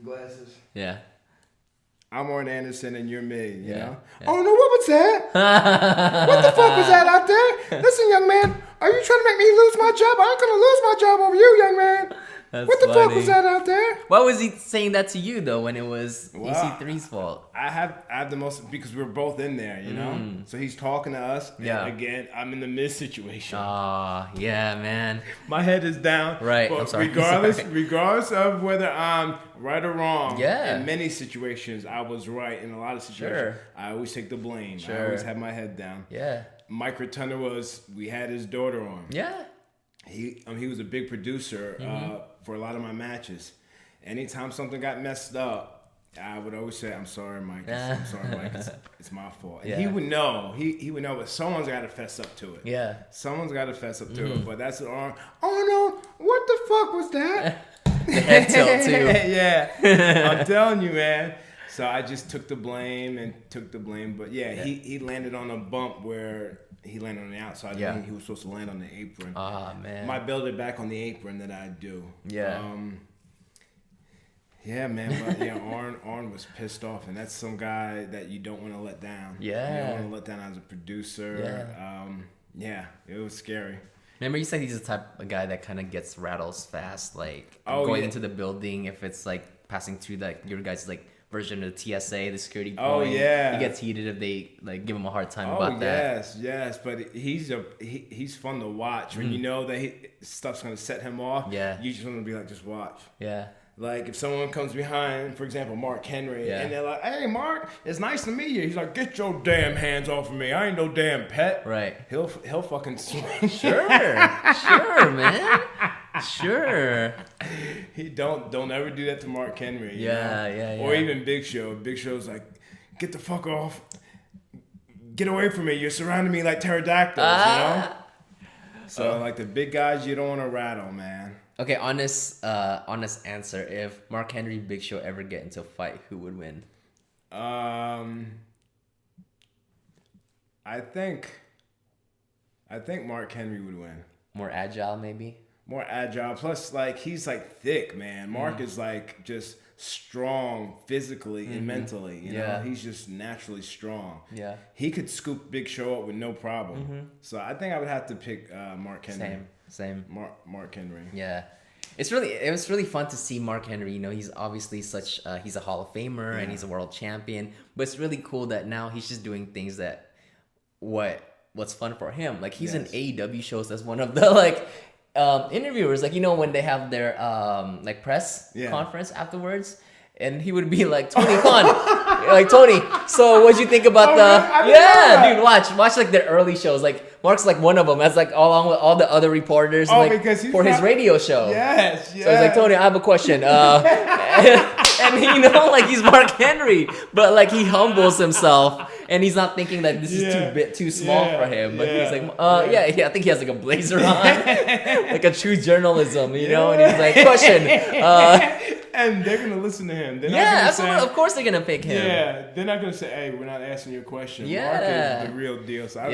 glasses." Yeah. I'm Arn Anderson and you're me, you know? Yeah. Oh, no, what was that? What the fuck was that out there? Listen, young man, are you trying to make me lose my job? I ain't going to lose my job over you, young man. That's what the funny. fuck was that out there? Why was he saying that to you, though, when it was EC3's fault? I have the most, because we were both in there, you know? So he's talking to us. Yeah. And again, I'm in the Miz situation. Ah, yeah, man. My head is down. Right, But I'm sorry. regardless of whether I'm right or wrong, Yeah. in many situations, I was right. In a lot of situations, Sure. I always take the blame. Sure. I always have my head down. Yeah. Mike Rotunda we had his daughter on. Yeah. He was a big producer for a lot of my matches. Anytime something got messed up, I would always say, "I'm sorry, Mike. I'm sorry, Mike. It's my fault." And he would know. He would know, but someone's got to fess up to it. Yeah. Someone's got to fess up to it. But that's an arm. Oh no! What the fuck was that? The head tilt, too. Yeah. I'm telling you, man. So I just took the blame. But yeah, he landed on a bump where he landed on the outside. Yeah. And he was supposed to land on the apron. Ah, man. Might build it back on the apron that I do. Yeah. Yeah, man. But yeah, Arn was pissed off, and that's some guy that you don't want to let down. Yeah. You don't want to let down as a producer. Yeah, it was scary. Remember, you said he's the type of guy that kind of gets rattles fast, like Oh, into the building. If it's like passing through your guys' like version of the TSA, the security point. Oh, yeah. He gets heated if they like give him a hard time Oh, about that. yes. But he's fun to watch. When you know that stuff's gonna set him off. Yeah. You just want to be like, just watch. Yeah. Like if someone comes behind, for example, Mark Henry, and they're like, "Hey, Mark, it's nice to meet you." He's like, "Get your damn hands off of me! I ain't no damn pet." Right. He'll fucking swing. Sure, man. Sure. He don't ever do that to Mark Henry. You Yeah, know? yeah. Or even Big Show. Big Show's like, "Get the fuck off! Get away from me! You're surrounding me like pterodactyls." You know. So like the big guys, you don't want to rattle, man. Okay, honest answer. If Mark Henry, Big Show ever get into a fight, who would win? I think Mark Henry would win. More agile, maybe. More agile. Plus, like he's like thick, man. Mark is like just strong physically and mentally. You know, he's just naturally strong. Yeah. He could scoop Big Show up with no problem. So I think I would have to pick Mark Henry. Same. Mark Henry. Yeah. It was really fun to see Mark Henry. You know, he's obviously he's a Hall of Famer and he's a world champion. But it's really cool that now he's just doing things that what's fun for him. Like he's in AEW shows as one of the interviewers. Like, you know, when they have their press conference afterwards. And he would be like, "Tony Khan," like, "Tony, so what'd you think about dude, watch like their early shows. Like Mark's like one of them, as like along with all the other reporters, because his radio show. Yes. So he's like, "Tony, I have a question." And you know, like he's Mark Henry, but like he humbles himself, and he's not thinking that this is too small for him. But he's like, I think he has like a blazer on, like a true journalism, you know. And he's like, "Question." And they're gonna listen to him. Absolutely. Of course, they're gonna pick him. Yeah, they're not gonna say, "Hey, we're not asking you a question." Yeah. Mark is the real deal. So I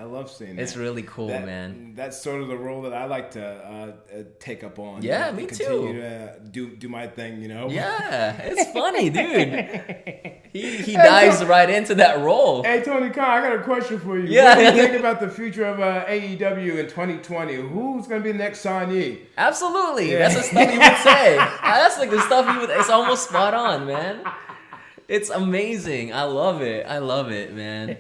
love seeing that. It's really cool, man. That's sort of the role that I like to take up on. Yeah, me continue too. to do my thing, you know. Yeah, it's funny, dude. He dives right into that role. Hey, Tony Khan, I got a question for you. Yeah. What do you think about the future of AEW in 2020? Who's gonna be the next Sonnys? Absolutely, that's the stuff you would say. That's like the stuff it's almost spot on, man. It's amazing. I love it, man.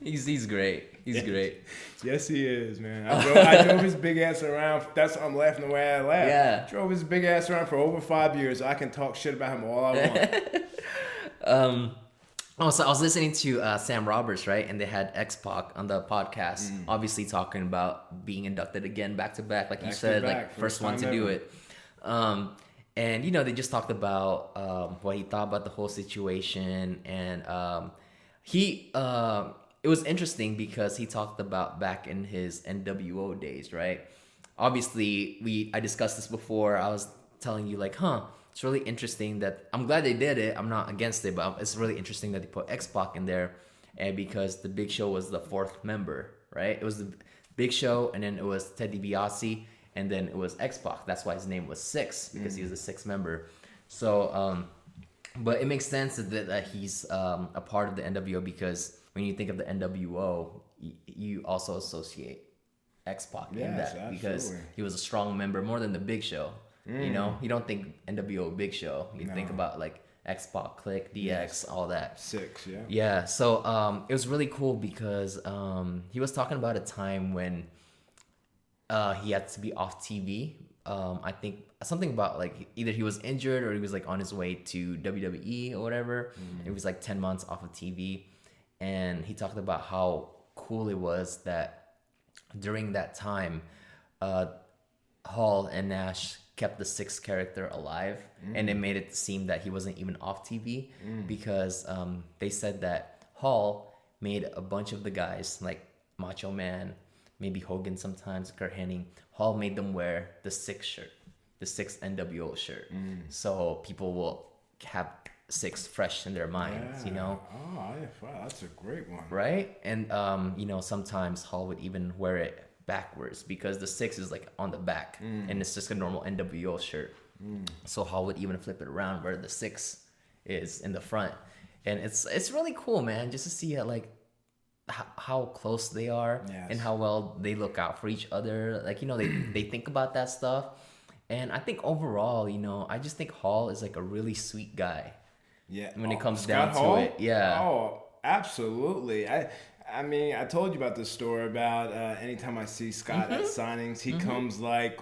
He's great. He's great. Yes, he is, man. I drove his big ass around. That's why I'm laughing the way I laugh. Yeah. Drove his big ass around for over 5 years. I can talk shit about him all I want. Oh, so I was listening to Sam Roberts, right? And they had X-Pac on the podcast, obviously talking about being inducted again back to back, like you said, like first one to do it. And they just talked about what he thought about the whole situation, and it was interesting because he talked about back in his NWO days, right? Obviously, I discussed this before. I was telling you like, it's really interesting that I'm glad they did it. I'm not against it, but it's really interesting that they put X-Pac in there, and because the Big Show was the fourth member, right? It was the Big Show, and then it was Ted DiBiase, and then it was X-Pac. That's why his name was Syxx, because he was the sixth member. So, but it makes sense that he's a part of the NWO, because when you think of the NWO, you also associate X-Pac in that, absolutely. Because he was a strong member more than the Big Show. You don't think NWO Big Show. You think about like X-Pac, Click, DX, all that. Syxx, yeah. Yeah, so it was really cool because he was talking about a time when he had to be off TV. I think something about like either he was injured or he was like on his way to WWE or whatever. It was like 10 months off of TV. And he talked about how cool it was that during that time, Hall and Nash kept the Syxx character alive, and it made it seem that he wasn't even off TV, because they said that Hall made a bunch of the guys, like Macho Man, maybe Hogan sometimes, Kurt Hennig, Hall made them wear the Syxx shirt, the Syxx NWO shirt, so people will have Syxx fresh in their minds, Oh, wow, that's a great one. Right? And sometimes Hall would even wear it backwards, because the Syxx is like on the back, and it's just a normal NWO shirt. So Hall would even flip it around where the Syxx is in the front, and it's really cool, man, just to see how close they are, and how well they look out for each other. Like they think about that stuff, and I think overall, I just think Hall is like a really sweet guy. Yeah, when it comes Scott down Hall? to it, yeah. Oh, absolutely. I mean, I told you about this story about anytime I see Scott at signings, he comes like,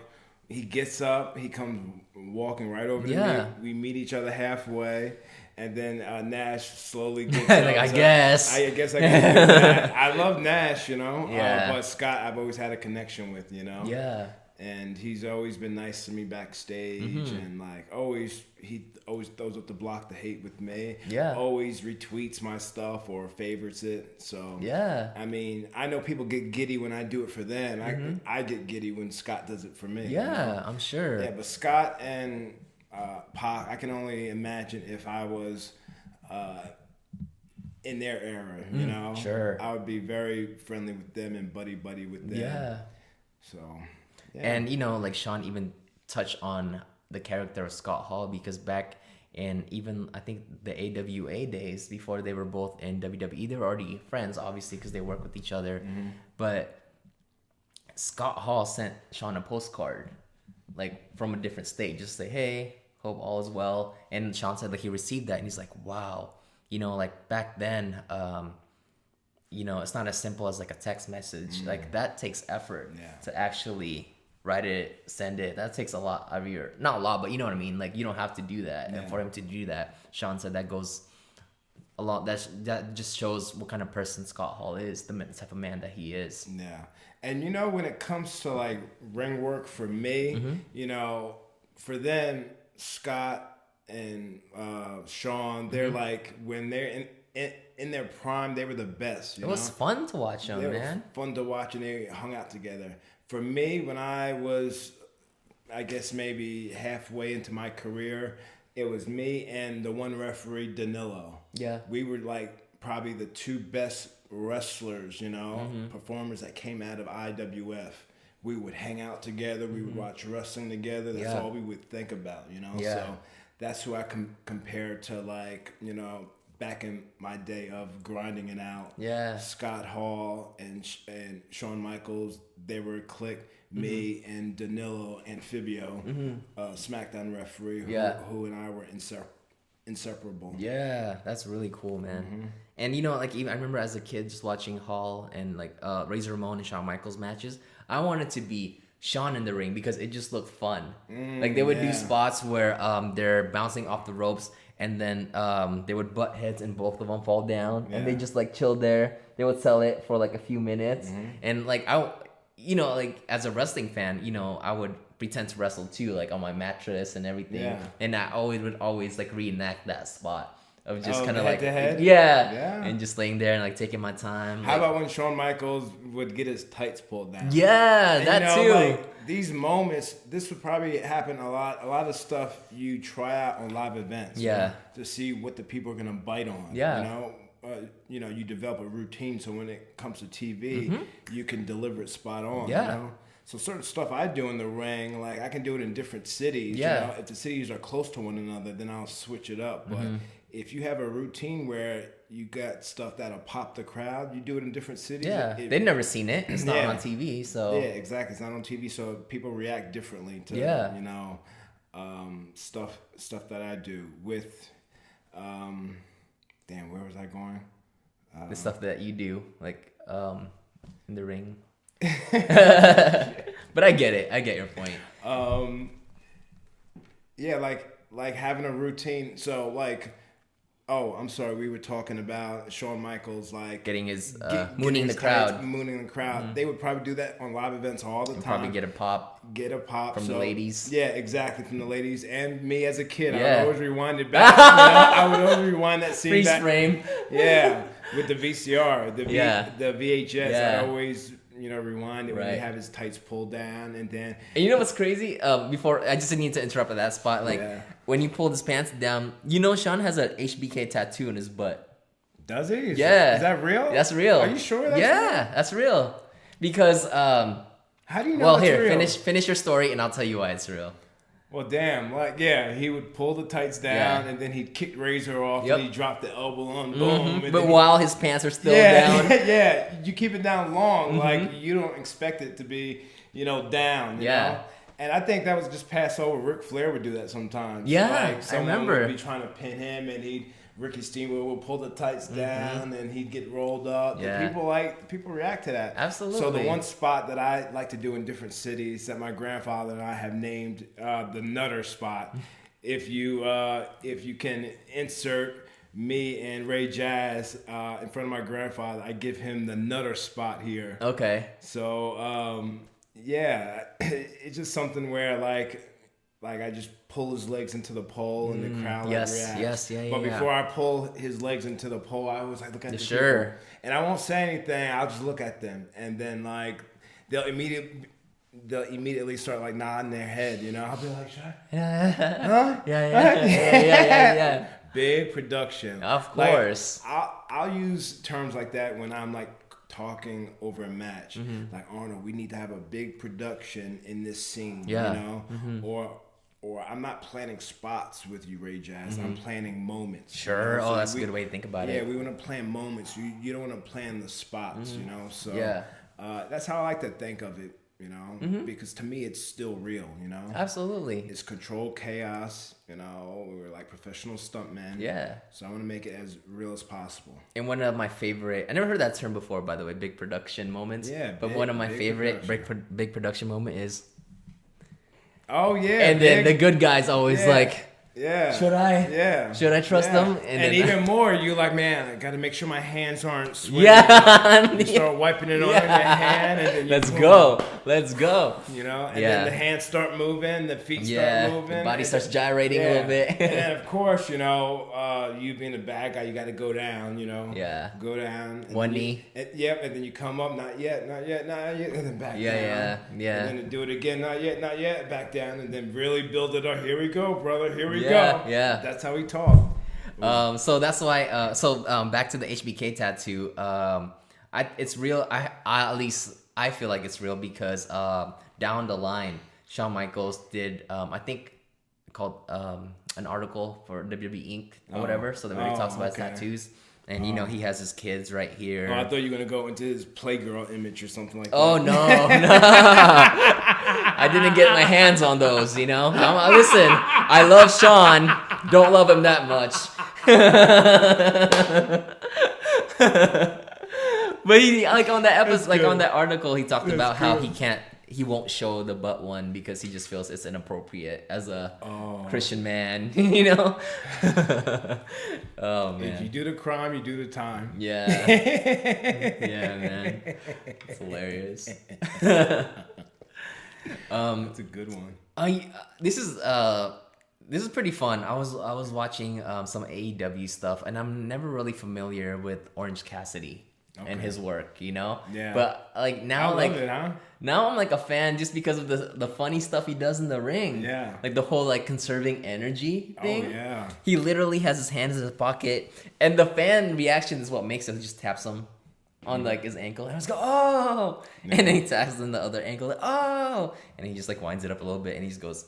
he gets up, he comes walking right over to me. We meet each other halfway, and then Nash slowly gets up. Like, I guess I guess I can do that. I love Nash, but Scott I've always had a connection with, Yeah. And he's always been nice to me backstage, and like he always throws up the block the hate with me. Yeah. Always retweets my stuff or favorites it. So Yeah. I mean, I know people get giddy when I do it for them. I get giddy when Scott does it for me. Yeah, I'm sure. Yeah, but Scott and Pac, I can only imagine if I was in their era. Sure. I would be very friendly with them and buddy with them. Yeah. So. Yeah. And like Shawn even touched on the character of Scott Hall, because back in even I think the AWA days, before they were both in WWE, they were already friends, obviously, because they work with each other. But Scott Hall sent Shawn a postcard, like from a different state, just say, "Hey, hope all is well." And Shawn said like he received that, and he's like, "Wow, like back then, it's not as simple as like a text message. Like that takes effort to actually write it, send it. That takes a lot of your, not a lot, but you know what I mean? Like you don't have to do that. And for him to do that, Shawn said that goes a lot. That just shows what kind of person Scott Hall is, the type of man that he is. Yeah. And when it comes to like ring work for me, for them, Scott and Shawn, they're like, when they're in their prime, they were the best. It was fun to watch them, man. Were fun to watch, and they hung out together. For me, when I was, I guess maybe halfway into my career, it was me and the one referee, Danilo. Yeah. We were like probably the two best wrestlers, performers that came out of IWF. We would hang out together. We would watch wrestling together. That's all we would think about, Yeah. So that's who I compare to, like, back in my day of grinding it out. Yeah. Scott Hall and Shawn Michaels, they were Click. Me and Danilo Amphibio, SmackDown referee, who and I were inseparable. Yeah, that's really cool, man. And even I remember as a kid just watching Hall and like Razor Ramon and Shawn Michaels matches. I wanted to be Shawn in the ring because it just looked fun. Like they would do spots where they're bouncing off the ropes and then they would butt heads and both of them fall down, and they just like chilled there. They would sell it for like a few minutes, and like like as a wrestling fan, I would pretend to wrestle too, like on my mattress and everything, and I would always like reenact that spot. Of just kind of like, and just laying there and like taking my time. How about when Shawn Michaels would get his tights pulled down? Yeah, and, that too. Like, these moments, this would probably happen a lot. A lot of stuff you try out on live events. Yeah. To see what the people are gonna bite on. Yeah. You develop a routine so when it comes to TV, you can deliver it spot on. Yeah. So certain stuff I do in the ring, like I can do it in different cities. Yeah. If the cities are close to one another, then I'll switch it up. But if you have a routine where you got stuff that'll pop the crowd, you do it in different cities. Yeah, they've never seen it. It's not on TV, so yeah, exactly. It's not on TV, so people react differently to stuff that I do with. Where was I going? The stuff that you do, like in the ring. But I get it. I get your point. Like having a routine. So like. Oh, I'm sorry. We were talking about Shawn Michaels, like getting his mooning the crowd. Mooning the crowd. They would probably do that on live events all the time. Probably get a pop from the ladies. Yeah, exactly, from the ladies. And me as a kid, I would always rewind it back. I would always rewind that scene Freeze back. frame. Yeah, with the VCR, the VHS. Yeah. I'd always rewind it when he have his tights pulled down, and then. And you know what's crazy? Before I just need to interrupt at that spot, like. Yeah. When he pulled his pants down, Shawn has an HBK tattoo in his butt. Does he? Is that real? That's real. Are you sure that's real? Yeah, that's real. Because, how do you know well, that's here, real? finish your story and I'll tell you why it's real. Well, damn. He would pull the tights down and then he'd kick Razor off and he'd drop the elbow on, boom. And but while his pants are still down. Yeah, you keep it down long. Like, you don't expect it to be, down, you know? And I think that was just passed over. Ric Flair would do that sometimes. Yeah, I remember. Would be trying to pin him, and Ricky Steamboat would pull the tights down, and he'd get rolled up. Yeah. People react to that. Absolutely. So the one spot that I like to do in different cities that my grandfather and I have named the Nutter Spot. If you can insert me and Ray Jazz in front of my grandfather, I give him the Nutter Spot here. Okay. So. Yeah, it's just something where like I just pull his legs into the pole and the crowd reacts. But before I pull his legs into the pole, I always look at the people, and I won't say anything. I'll just look at them, and then like they'll immediately start like nodding their head. I'll be like, huh? Yeah. Big production, of course. Like, I'll use terms like that when I'm like. Talking over a match, like Arnold, we need to have a big production in this scene, or I'm not planning spots with you, Ray Jazz. I'm planning moments. Sure. So that's a good way to think about it. Yeah, we want to plan moments. You don't want to plan the spots, So that's how I like to think of it, because to me it's still real, Absolutely. It's controlled chaos, we're like professional stuntmen. Yeah. So I want to make it as real as possible. And one of my favorite, I never heard that term before, by the way, big production moments. Yeah. But one of my favorite big production moment is. Oh yeah. And then the good guys always like. Yeah. Should I? Yeah. Should I trust them? And even more, you like, man, I got to make sure my hands aren't sweating. Yeah. You start wiping it on your hand, and then Let's go. And then the hands start moving, the feet start moving, the body starts gyrating a little bit. And then of course, you being a bad guy, you got to go down. Yeah. Go down. One knee. And then you come up, not yet, and then back down. Yeah. And then do it again, not yet, back down, and then really build it up. Here we go, brother. Here we go. Yeah. That's how we talk. So that's why. Back to the HBK tattoo. It's real. I feel like it's real because down the line, Shawn Michaels did I think called an article for WWE Inc. or whatever. So that when he talks about his tattoos. And he has his kids right here. Oh, I thought you were gonna go into his Playgirl image or something like that. Oh no. I didn't get my hands on those, Listen, I love Shawn. Don't love him that much. But he on that episode, on that article, he talked about how he can't he won't show the butt one because he just feels it's inappropriate as a Christian man, you know? Oh, man. If you do the crime, you do the time. Yeah. Yeah, man. It's hilarious. That's a good one. This is pretty fun. I was watching some AEW stuff, and I'm never really familiar with Orange Cassidy and his work, you know. Yeah. But like now, I love it, huh? now I'm like a fan just because of the funny stuff he does in the ring. Yeah. Like the whole like conserving energy thing. Oh yeah. He literally has his hands in his pocket, and the fan reaction is what makes it. He just taps him on like his ankle, and I just go, oh, and then he taps on the other ankle, like, oh, and he just like winds it up a little bit, and he just goes,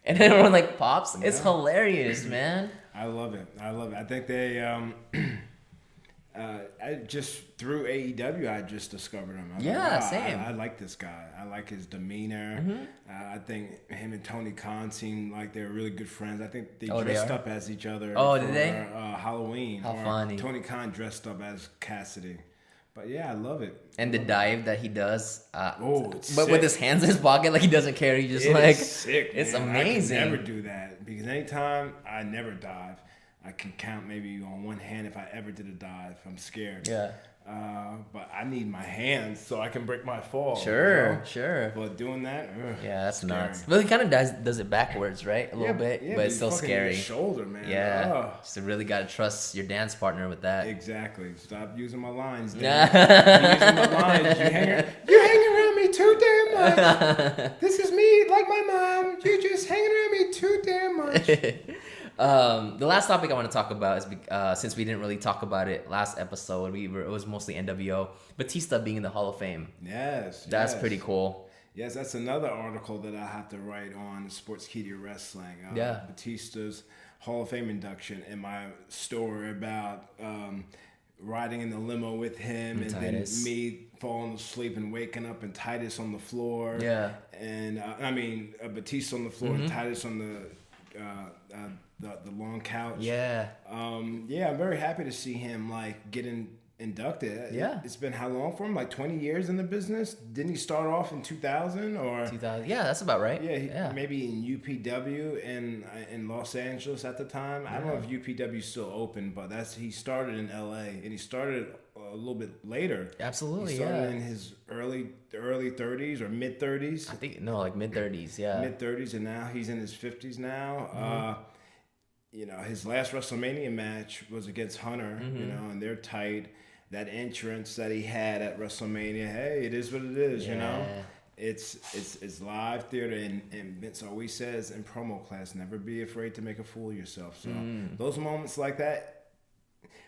and then everyone like pops. It's hilarious, man. I love it. I think they I just through AEW, I just discovered him. Same. I like this guy. I like his demeanor. I think him and Tony Khan seem like they're really good friends. I think they dressed up as each other. Oh, for, did they? Halloween. How funny. Tony Khan dressed up as Cassidy. But yeah, I love it. And the dive that he does, it's but sick. with his hands in his pocket, like he doesn't care. He just It's sick. It's man. amazing. I can never do that because anytime I never dive, I can count maybe on one hand if I ever did a dive. I'm scared. Yeah. But I need my hands so I can break my fall. Sure, you know? sure. But doing that, Yeah, that's scary. nuts. But he kind of does it backwards, right? A little bit, but it's still fucking scary. Your shoulder, man. Yeah. So really got to trust your dance partner with that. Exactly. Stop using my lines. Dan. You're using my lines. You're hanging around me too damn much. This is me, like my mom. You're just hanging around me too damn much. The last topic I want to talk about is since we didn't really talk about it last episode, it was mostly NWO. Batista being in the Hall of Fame. That's pretty cool. Yes, that's another article that I have to write on Sportskeeda Wrestling. Batista's Hall of Fame induction and my story about riding in the limo with him and then me falling asleep and waking up and Titus on the floor. Yeah. And Batista on the floor and Titus on the long couch. Yeah. I'm very happy to see him like getting inducted. Yeah. It's been how long for him? Like 20 years in the business? Didn't he start off in 2000 or 2000? Yeah, that's about right. Yeah, maybe in UPW in Los Angeles at the time. Yeah. I don't know if UPW is still open, but he started in LA and he started a little bit later. Absolutely. He started in his early 30s or mid 30s. I think like mid 30s, yeah. Mid 30s, and now he's in his 50s now. His last WrestleMania match was against Hunter, and they're tight. That entrance that he had at WrestleMania, hey, it is what it is, you know? It's live theater, and Vince always says in promo class, never be afraid to make a fool of yourself. So those moments like that,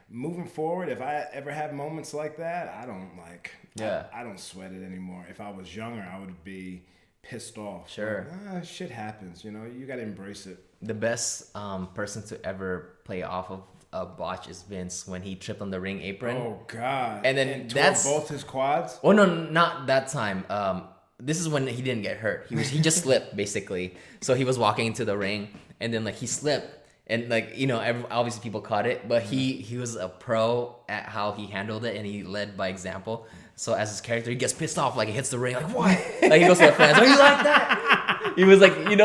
moving forward, if I ever have moments like that, I don't sweat it anymore. If I was younger, I would be pissed off. Sure. But, shit happens, you got to embrace it. The best person to ever play off of a botch is Vince when he tripped on the ring apron. Oh God! And then that's both his quads. Oh no, not that time. This is when he didn't get hurt. He just slipped basically. So he was walking into the ring, and then like he slipped, and like obviously people caught it, but he was a pro at how he handled it, and he led by example. So as his character, he gets pissed off, like he hits the ring, like what? Like he goes to the fans, oh, you like that? He was like, he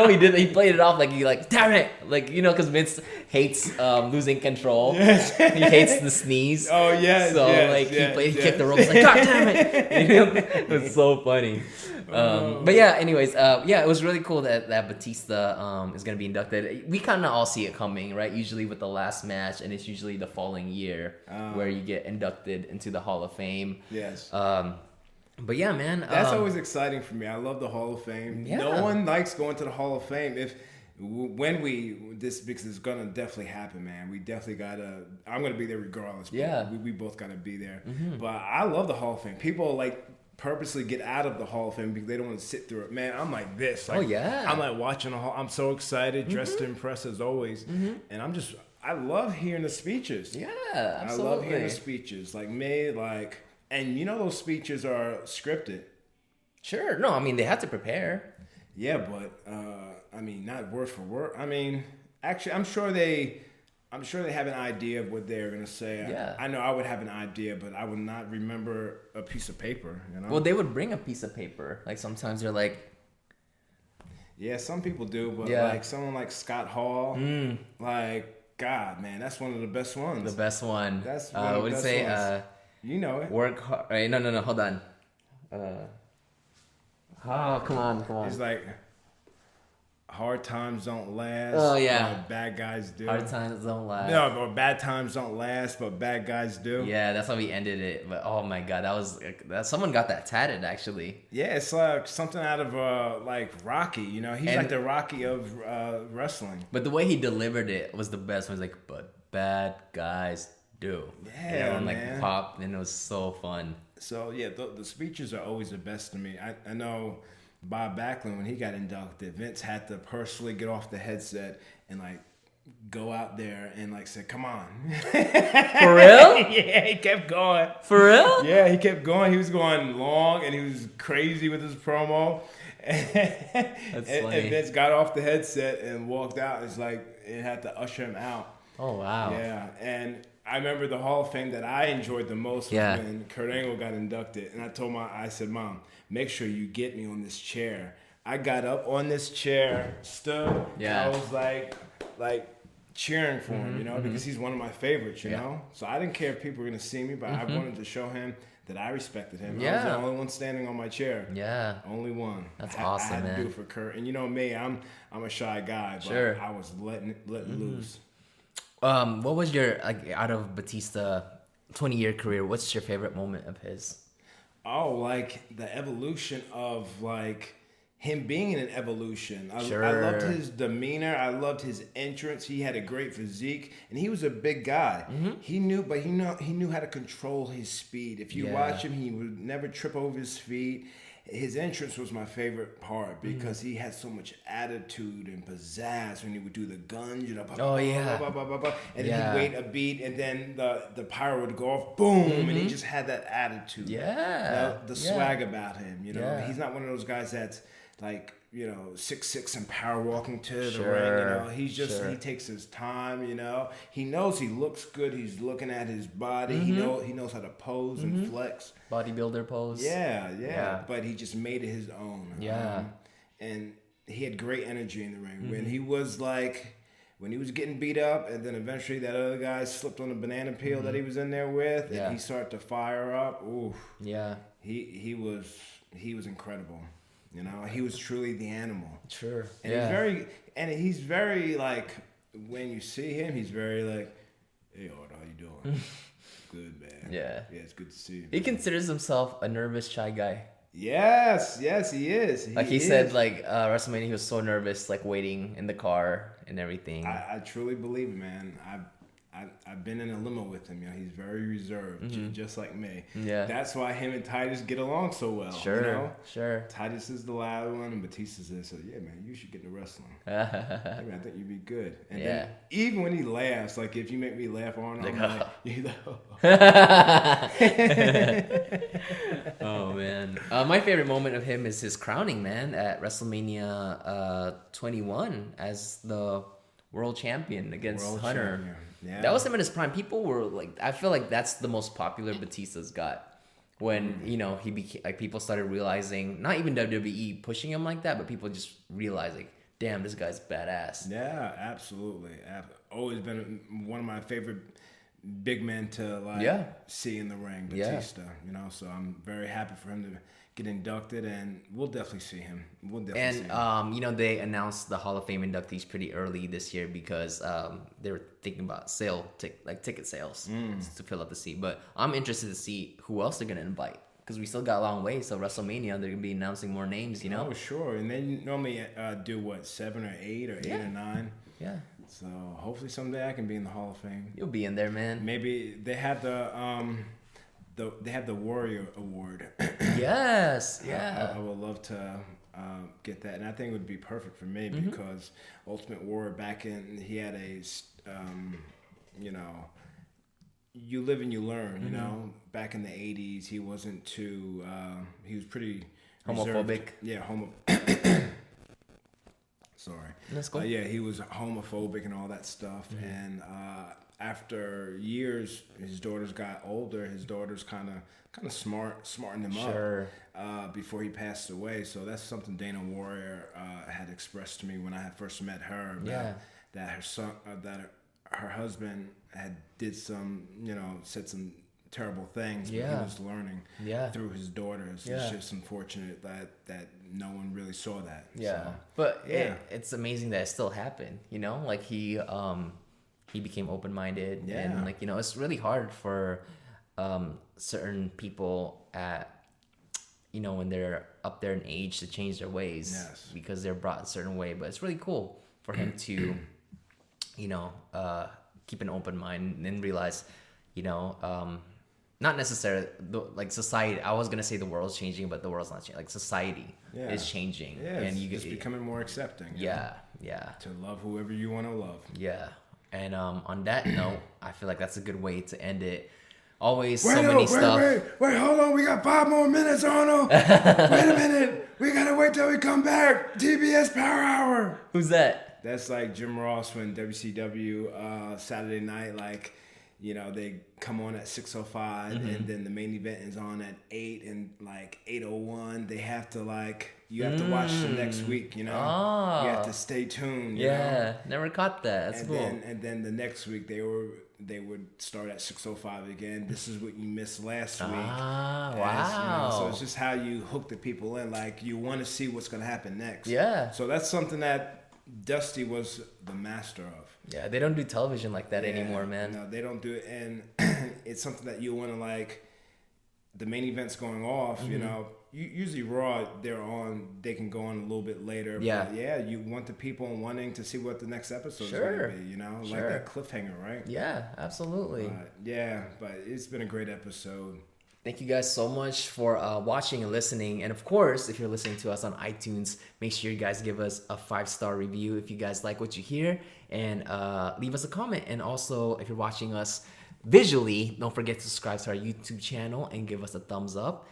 played it off like damn it, like because Vince hates losing control. Yes. He hates the sneeze. Oh yes. So he kicked the ropes, like god damn it. It was so funny. But yeah, anyways, it was really cool that Batista is gonna be inducted. We kind of all see it coming, right? Usually with the last match, and it's usually the following year where you get inducted into the Hall of Fame. Yes. But yeah, man. That's always exciting for me. I love the Hall of Fame. Yeah. No one likes going to the Hall of Fame. Because it's gonna definitely happen, man. We definitely I'm gonna be there regardless. Yeah. We both gotta be there. Mm-hmm. But I love the Hall of Fame. People like purposely get out of the Hall of Fame because they don't want to sit through it. Man, I'm like this. Like, I'm like watching the Hall. I'm so excited, dressed to impress as always. Mm-hmm. And I love hearing the speeches. Yeah, absolutely. I love hearing the speeches. Like me, and those speeches are scripted. Sure. No, I mean, they have to prepare. Yeah, but, not word for word. I mean, actually, I'm sure they I'm sure they have an idea of what they're gonna say. Yeah. I know I would have an idea, but I would not remember a piece of paper. You know. Well, they would bring a piece of paper. Like sometimes they're like, yeah, some people do, but Yeah. like someone like Scott Hall, like God, man, that's one of the best ones. the best one. That's one of the what do you best say? ones. You know it. Work hard. Right, no. Hold on. Oh, come on. It's like hard times don't last. Oh, yeah. But bad guys do. Hard times don't last. No, or bad times don't last, but bad guys do. Yeah, that's how we ended it. But oh my god, someone got that tatted actually. Yeah, it's like something out of like Rocky. You know, he's And- like the Rocky of wrestling. But the way he delivered it was the best. It was like, but bad guys do. Yeah, and everyone like man. popped, and it was so fun. So yeah, the speeches are always the best to me. I know Bob Backlund, when he got inducted, Vince had to personally get off the headset and like go out there and like say, "Come on." For real? Yeah, he kept going. For real? Yeah, he kept going. He was going long and he was crazy with his promo. That's funny. And Vince got off the headset and walked out. It's like it had to usher him out. Oh wow. Yeah, and I remember the Hall of Fame that I enjoyed the most was Yeah. when Kurt Angle got inducted, and I said, "Mom, make sure you get me on this chair." I got up on this chair, stood. Yeah. I was like cheering for him, you know, because he's one of my favorites, you Yeah. know. So I didn't care if people were gonna see me, but I wanted to show him that I respected him. I was Yeah. the only one standing on my chair. Yeah. Only one. That's I awesome, had to man. do it for Kurt, and you know me, I'm a shy guy, but Sure. I was letting loose. What was your like out of Batista 20-year career? What's your favorite moment of his? Oh, like the evolution of like him being in an evolution. I Sure. loved his demeanor. I loved his entrance. He had a great physique, and he was a big guy. He knew how to control his speed. If you Yeah. watch him, he would never trip over his feet. His entrance was my favorite part because he had so much attitude and pizzazz when he would do the guns, you know. Oh, yeah. And Yeah. then he'd wait a beat, and then the pyro would go off, boom, and he just had that attitude. Yeah. The Yeah. swag about him, you know. Yeah. He's not one of those guys that's like, you know, 6'6" and power walking to the Sure. ring, you know. He's just Sure. he takes his time, you know. He knows he looks good. He's looking at his body. Mm-hmm. He knows how to pose and flex. Bodybuilder pose. Yeah. But he just made it his own. Yeah. And he had great energy in the ring. When he was getting beat up, and then eventually that other guy slipped on the banana peel that he was in there with, Yeah. and he started to fire up. Ooh, Yeah. he was incredible. You know, he was truly the animal. Sure. And yeah. he's very like, when you see him, he's very like, "Hey, Art, how you doing?" "Good, man." Yeah. Yeah, it's good to see you. He considers himself a nervous, shy guy. Yes, he is. He said, like, WrestleMania, he was so nervous, like, waiting in the car and everything. I truly believe it, man. I've been in a limo with him. You know, he's very reserved, just like me. Yeah. That's why him and Titus get along so well. Sure, You know? sure. Titus is the loud one, and Batista says, "So yeah, man, you should get into wrestling. I think you'd be good." And Yeah. then even when he laughs, like if you make me laugh, Arnold, I'm like, you know. Oh, man. My favorite moment of him is his crowning, man, at WrestleMania 21 as the world champion against World Hunter. champion. Yeah. That was him in his prime. People were like, I feel like that's the most popular Batista's got. When, you know, he became, like, people started realizing, not even WWE pushing him like that, but people just realizing, damn, this guy's badass. Yeah, absolutely. Always been one of my favorite big men to like Yeah. see in the ring, Yeah. Batista. You know, so I'm very happy for him to get inducted, and we'll definitely see him. And, you know, they announced the Hall of Fame inductees pretty early this year because they were thinking about ticket sales to fill up the seat. But I'm interested to see who else they're going to invite because we still got a long way. So WrestleMania, they're going to be announcing more names, you know? Oh, sure. And they normally do what, 7 or 8 or 8 or 9? Yeah. So hopefully someday I can be in the Hall of Fame. You'll be in there, man. Maybe they have the Warrior Award. Yes. Yeah. I would love to get that, and I think it would be perfect for me because Ultimate Warrior he had a, you know, you live and you learn. You know, back in the '80s, he wasn't too. He was pretty reserved. Homophobic. Yeah, Sorry. That's cool. Yeah, he was homophobic and all that stuff. Mm-hmm. And after years, his daughters got older. His daughters kind of smartened him Sure. up before he passed away. So that's something Dana Warrior had expressed to me when I had first met her. About that her son, that her husband had did some, said some terrible things, but he was learning through his daughters. It's just unfortunate that no one really saw that. Yeah, so, but it's amazing that it still happened. Like he became open-minded, and like it's really hard for certain people at when they're up there in age to change their ways because they're brought a certain way. But it's really cool for him to keep an open mind and realize not necessarily like society. I was gonna say the world's changing, but the world's not changing. Like society is changing, and it's becoming more accepting. Yeah. To love whoever you want to love. Yeah, and on that note, I feel like that's a good way to end it. Always wait, hold on. We got 5 more minutes, Arnold. Wait a minute. We gotta wait till we come back. TBS Power Hour. Who's that? That's like Jim Ross when WCW Saturday night, like. They come on at 6:05, and then the main event is on at 8, and like 8:01, they have to you have to watch the next week. You have to stay tuned. You know? Never caught that. That's cool. And then the next week they would start at 6:05 again. This is what you missed last week. Wow. So it's just how you hook the people in. Like you want to see what's gonna happen next. Yeah. So that's something that Dusty was the master of. Yeah, they don't do television like that anymore, man. No, they don't do it, and it's something that you want to the main event's going off, usually Raw, they can go on a little bit later. Yeah. But you want the people wanting to see what the next episode is going to be, like that cliffhanger, right? Yeah, absolutely. But it's been a great episode. Thank you guys so much for watching and listening. And of course, if you're listening to us on iTunes, make sure you guys give us a 5-star review if you guys like what you hear, and leave us a comment. And also, if you're watching us visually, don't forget to subscribe to our YouTube channel and give us a thumbs up.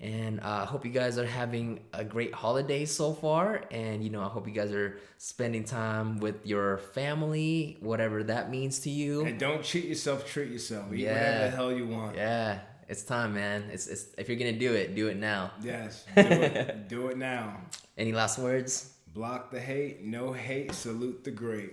And I hope you guys are having a great holiday so far. And, I hope you guys are spending time with your family, whatever that means to you. And don't cheat yourself, treat yourself. Eat whatever the hell you want. Yeah. It's time, man. It's if you're gonna do it now. Yes, do it now. Any last words? Block the hate, no hate, salute the great.